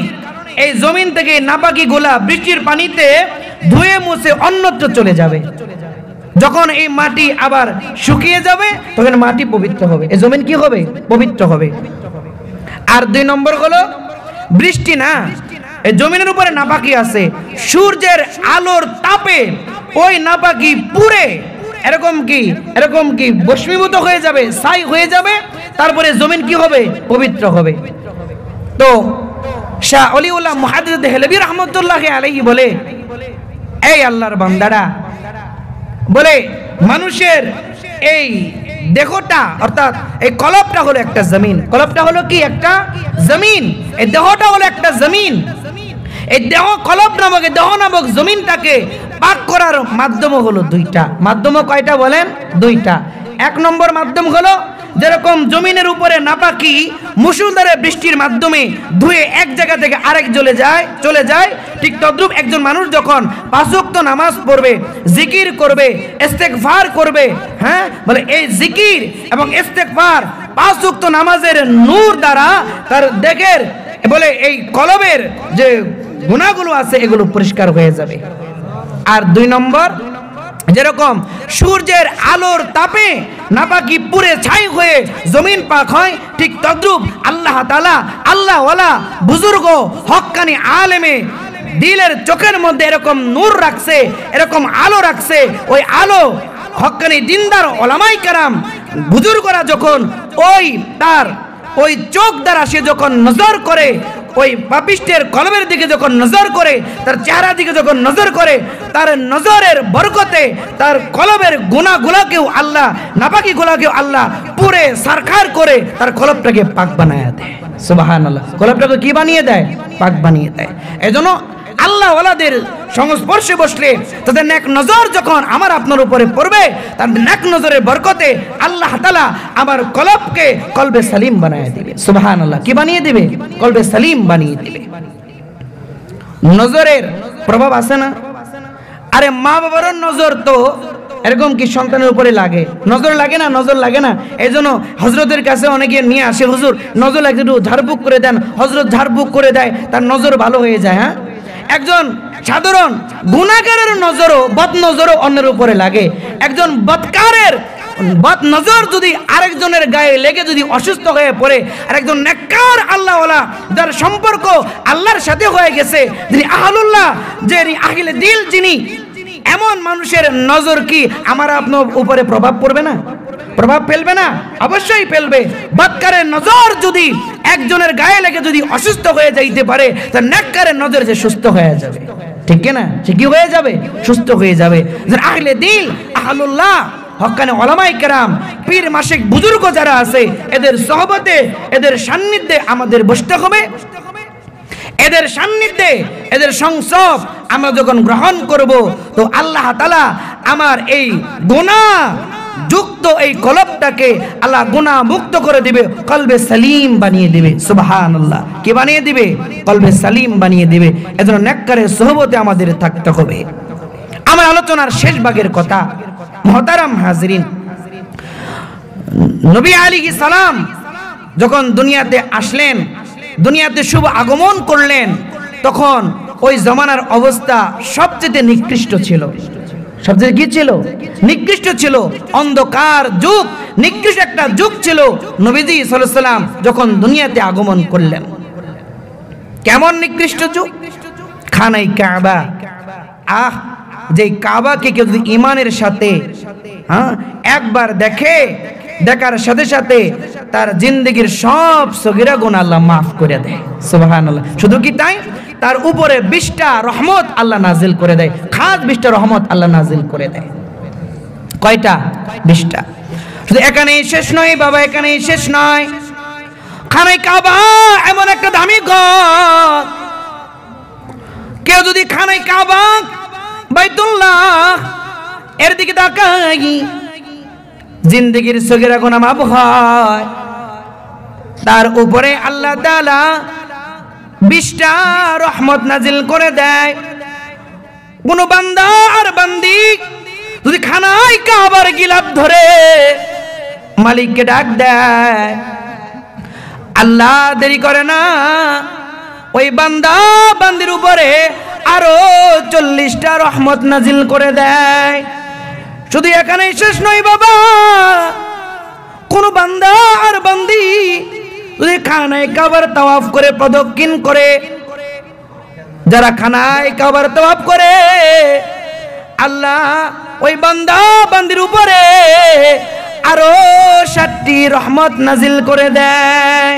এই জমিন থেকে নাপাকি গোলা বৃষ্টির পানিতে ধুয়ে মুছে অন্যত্র চলে যাবে। যখন এই মাটি আবার শুকিয়ে যাবে তখন মাটি পবিত্র হবে, এই জমিন কি হবে? পবিত্র হবে। আর দুই নম্বর হলো বৃষ্টি না, এই জমিনের উপরে নাপাকি আছে, সূর্যের আলোর তাপে ওই নাপাকি পুড়ে এরকম কি ভস্মীভূত হয়ে যাবে, ছাই হয়ে যাবে, তারপরে জমিন কি হবে? পবিত্র হবে। তো শাহ ওলিউল্লাহ মুহাদ্দিস দেহলভী রাহমাতুল্লাহ আলাইহি বলে, এই আল্লাহর বান্দারা, বলে মানুষের এই দেহটা অর্থাৎ এই কলবটা হলো একটা জমিন। কলবটা হলো কি? একটা জমিন। এই দেহটা হলো একটা জমিন। এই দেহ কলব নামক দেহ নামক জমিনটাকে পাক করার মাধ্যম হলো দুইটা। মাধ্যম কয়টা বলেন? দুইটা। এক নম্বর মাধ্যম হলো যেরকম জমিনের উপরে নাপাকি মুষলধারে বৃষ্টির মাধ্যমে ধুয়ে এক জায়গা থেকে আরেক চলে যায়, ঠিক তদ্রূপ একজন মানুষ যখন 5 ওয়াক্ত নামাজ পড়বে, জিকির করবে, ইস্তেগফার করবে, হ্যাঁ বলে এই জিকির এবং ইস্তেগফার 5 ওয়াক্ত নামাজের নূর দ্বারা তার দেখের বলে এই কলবের যে গুনাহগুলো আছে এগুলো পরিষ্কার হয়ে যাবে। আর দুই নম্বর, যেরকম সূর্যের আলোর তাপে নাপাকি পুড়ে ছাই হয়ে জমিন পাক হয়, ঠিক তদ্রূপ আল্লাহ তাআলা আল্লাহওয়ালা বুজুর্গ হক্কানি আলেমে দিলের চোখের মধ্যে এরকম নূর রাখছে, এরকম আলো রাখছে। ওই আলো হক্কানি দিনদার ওলামায়ে কেরাম বুজুর্গরা যখন তার চোখ দ্বারা সে যখন নজর করে, ওই পাপিষ্টের কলবের দিকে যখন নজর করে, তার চেহারা দিকে যখন নজর করে, তার নজরের বরকতে তার কলবের গুনাহগুলোকেও আল্লাহ, নাপাকি গুনাহকেও আল্লাহ পুরে সারখার করে তার কলবটাকে পাক বানায় দেয়। সুবহানাল্লাহ। কলবটাকে কি বানিয়ে দেয়? পাক বানিয়ে দেয়। এজন্য আল্লাহ ওয়ালাদের সংস্পর্শে বসলে তাদের নেক নজর যখন আমার আপনার উপরে পড়বে, তার নেক নজরের বরকতে আল্লাহ তাআলা আমার কলবকে কলবে সালিম বানিয়ে দিবে। সুবহানাল্লাহ। কি বানিয়ে দিবে? কলবে সালিম বানিয়ে দিবে। নজরের প্রভাব আছে না? আরে মা বাবার নজর তো এরকম কি সন্তানের উপরে লাগে? নজর লাগে না? নজর লাগে না? এইজন্য হযরতের কাছে অনেকে নিয়ে আসে, হুজুর নজর লাগে, একটু ঝাড়ফুঁক করে দেন। হযরত ঝাড়ফুঁক করে দেয়, তার নজর ভালো হয়ে যায়। হ্যাঁ, একজন সাধারণ গুনাহগারের নজরও বদ নজরও অন্যের উপরে লাগে। একজন বদকারের বদ নজর যদি আরেকজনের গায়ে লেগে যদি অসুস্থ হয়ে পড়ে, আর একজন নেককার আল্লাহওয়ালা যার সম্পর্ক আল্লাহর সাথে হয়ে গেছে, যিনি আহলুল্লাহ, যিনি আহলে দিল, যিনি এমন মানুষের নজর কি আমার আপনার উপরে প্রভাব পড়বে না? প্রভাব ফেলবে না? অবশ্যই ফেলবে। বদকারের নজর যদি একজনের গায়ে লেগে যদি অসুস্থ হয়ে যাইতে পারে, তার নেককারের নজর যে সুস্থ হয়ে যাবে, ঠিক কি না? সে কি হয়ে যাবে? সুস্থ হয়ে যাবে। যে আহলে দিল, আহলুল্লাহ, হক্কানি ওলামায়ে কেরাম, পীর মাশায়েখ বুজুর্গ যারা আছে, এদের সোহবতে, এদের সান্নিধ্যে আমাদের বসতে হবে। এদের সান্নিধ্যে, এদের সংসব আমরা যখন গ্রহণ করব, তো আল্লাহ তাআলা আমার এই গুনাহ যুক্ত এই কলবটাকে আল্লাহ গুনাহ মুক্ত করে দিবে, কলবে সালিম বানিয়ে দিবে। সুবহানাল্লাহ। কি বানিয়ে দিবে? কলবে সালিম বানিয়ে দিবে। এজন্য নেককারের সোহবতে আমাদের থাকতে হবে। আমার আলোচনার শেষ ভাগের কথা, মুহতারাম হাজিরিন, নবী আলাইহিস সালাম যখন দুনিয়াতে আসলেন, দুনিয়াতে শুভ আগমন করলেন, তখন ওই জমানার অবস্থা সবচেয়ে নিকৃষ্ট ছিল। সবচেয়ে কি ছিল? নিকৃষ্ট ছিল। অন্ধকার যুগ, নিকৃষ্ট একটা যুগ ছিল নবীজি সাল্লাল্লাহু আলাইহি ওয়াসাল্লাম যখন দুনিয়াতে আগমন করলেন। কেমন নিকৃষ্ট যুগ? খানাই কাবা, যে কাবাকে কেউ যদি ঈমানের সাথে একবার দেখে, দেখার সাথে সাথে তার জিন্দেগির সব সগীরা গুনাহ আল্লাহ মাফ করে দেয়। সুবহানাল্লাহ। শুধু কি তাই, তার উপরে 20টা রহমত আল্লাহ নাজিল করে দেয়। খাস 20টা রহমত আল্লাহ নাজিল করে দেয়। কয়টা? 20টা। শুধু এখানেই শেষ নয় বাবা, এখানেই শেষ নয়। খানায় কাবা এমন একটা দামি ঘর, কেউ যদি খানায় কাবা বাইতুল্লাহ এর দিকে তাকাই, জিন্দেগির সগীরা গুনাহ মাফ হয়। তার উপরে আল্লাহ তাআলা 20টা রহমত নাজিল করে দেয়। কোন বান্দা আর বান্দি যদি খানায় কাবার গিলাফ ধরে মালিককে ডাক দেয়, আল্লাহ দেরি করে না, ওই বান্দা বান্দির উপরে আরো 40টা রহমত নাজিল করে দেয়। শুধু এখানেই শেষ নয় বাবা, কোন বান্দা আর বান্দি যদি খানায় কাবার তাওয়াফ করে, প্রদক্ষিণ করে, যারা খানায় কাবার তাওয়াফ করে, আল্লাহ ওই বান্দা বান্দির উপরে আরো 7টি রহমত নাজিল করে দেয়।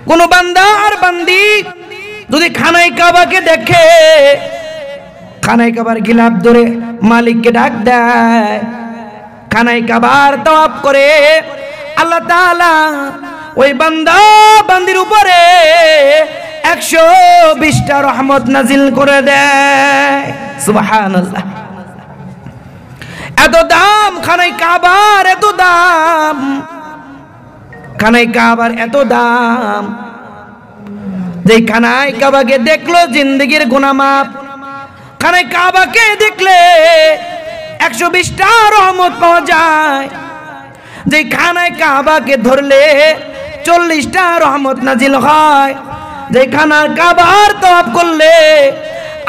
কোন বান্দা আর বান্দি যদি খানায় কাবাকে দেখে, খানায় কাবার গিলাফ ধরে মালিককে ডাক দেয়, খানায় কাবার তাওয়াফ করে, আল্লাহ তাআলা ওই বান্দা বান্দির উপরে 120টা রহমত নাজিল করে দেয়। সুবহানাল্লাহ। এত দাম খানায় কাবার, এত দাম খানায় কাবার, এত দাম। যে খানায় কাবাকে দেখলো জিন্দেগির গুনাহ মাফ, খানায় কাবাকে দেখলে 120টা রহমত পাওয়া যায়। যে খানায় কাবাকে ধরলে 40টা রহমত নাজিল হয়। যে খানার কাবার তাওয়াফ করলে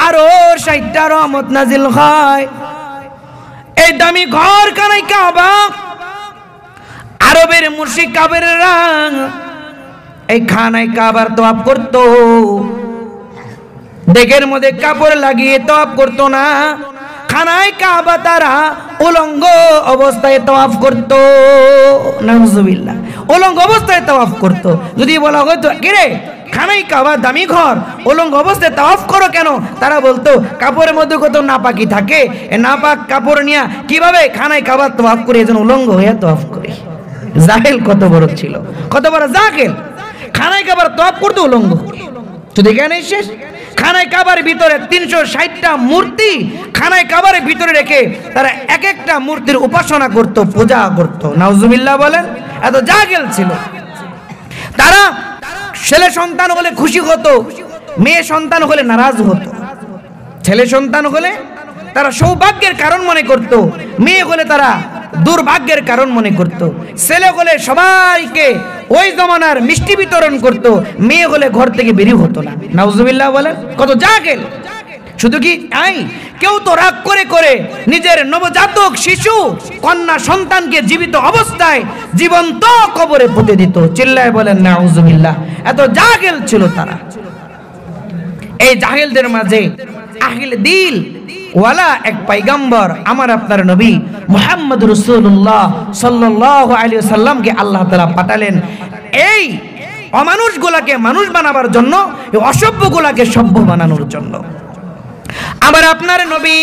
আরো 60টা রহমত নাজিল হয়। এই দামি ঘর খানায় কাবা, আরবের মুশরিক কাফেররা এই খানায় কাবার তাওয়াফ করতো, দেহের মধ্যে কাপড় লাগিয়ে তাওয়াফ করতো না। খানায় কাবা তারা উলঙ্গ অবস্থায় তাওয়াফ করতো। নাউজুবিল্লাহ। উলঙ্গ অবস্থায় তাওয়াফ করতো। যদি বলা হতো কিরে খানায় কাবা দামি ঘর, উলঙ্গ অবস্থায় তাওয়াফ করো কেন, তারা বলতো কাপড়ের মধ্যে কত নাপাকি থাকে, এই নাপাক কাপড় নিয়ে কিভাবে খানায় কাবা তাওয়াফ করে, এজন্য উলঙ্গ হয়ে তাওয়াফ করে। জাহেল কত বড় ছিল, কত বড় জাহেল। খানায় কাবার তাওয়াফ করতো উলঙ্গ। শুধু এখানেই শেষ। খানায় কাবার ভিতরে 360টা মূর্তি খানায় কাবার ভিতরে রেখে তারা এক একটা মূর্তির উপাসনা করত, পূজা করত। নাউজুবিল্লাহ বলেন। এত জাহেল ছিল তারা। ছেলে সন্তান হলে খুশি হতো, মেয়ে সন্তান হলে নারাজ হতো। ছেলে সন্তান হলে তারা সৌভাগ্যের কারণ মনে করত, মেয়ে হলে তারা দুর্ভাগ্যের কারণ মনে করত। ছেলে হলে সবাইকে ওই জমানার মিষ্টি বিতরণ করত, মেয়ে হলে ঘর থেকে বেরিয়ে হতো না। নাউজুবিল্লাহ বলেন। কত জাহেল। শুধু কি তাই, কেউ তো রাগ করে করে নিজের নবজাতক শিশু কন্যা সন্তানকে জীবিত অবস্থায় জীবন্ত কবরে পুঁতে দিত। চিল্লায় বলেন নাউজুবিল্লাহ। এত জাহেল ছিল তারা। এই জাহেলদের মাঝে আহলে দিল ওয়ালা এক পয়গম্বর আমার আপনার নবী মুহাম্মদ রাসূলুল্লাহ সাল্লাল্লাহু আলাইহি ওয়াসাল্লামকে আল্লাহ তাআলা পাঠালেন এই অমানুষগুলাকে মানুষ বানাবার জন্য, এই অসভ্যগুলাকে সভ্য বানানোর জন্য। আমার আপনার নবী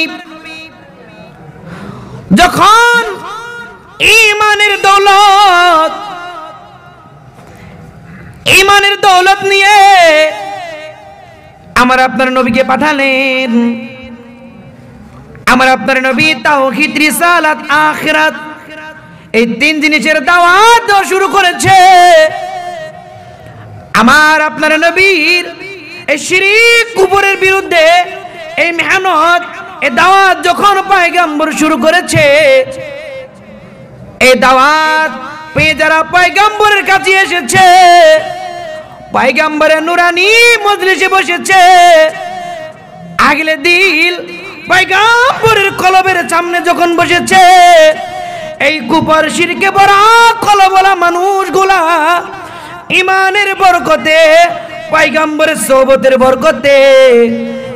যখন ঈমানের দৌলত নিয়ে আমার আপনার নবীকে পাঠালেন, আমার আপনার নবী তাওহীদ, রিসালাত, আখিরাত এই তিন জিনিসের দাওয়াত দেওয়া শুরু করেছে। আমার আপনার নবীর এই শিরক কুফরের বিরুদ্ধে এই মেহনত, এই দাওয়াত যখন পয়গম্বর শুরু করেছে, এই দাওয়াত পেয়ে যারা পয়গম্বরের কাছে এসেছে, পয়গম্বরের নুরানি মজলিসে বসেছে, আগলে দিল পয়গম্বরের কলবের সামনে যখন বসেছে, এই কুফর শিরকে ভরা কলবলা মানুষগুলা ইমানের বরকতে, পয়গম্বরের সোহবতের বরকতে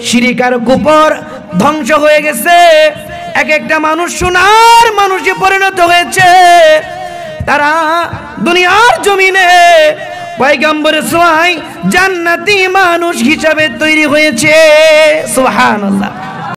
শিরক আর কুফর ধ্বংস হয়ে গেছে। এক একটা মানুষ সোনার মানুষে পরিণত হয়েছে। তারা দুনিয়ার জমিনে পয়গম্বরের ছোঁয়ায় জান্নাতি মানুষ হিসাবে তৈরি হয়েছে। সুবহানাল্লাহ।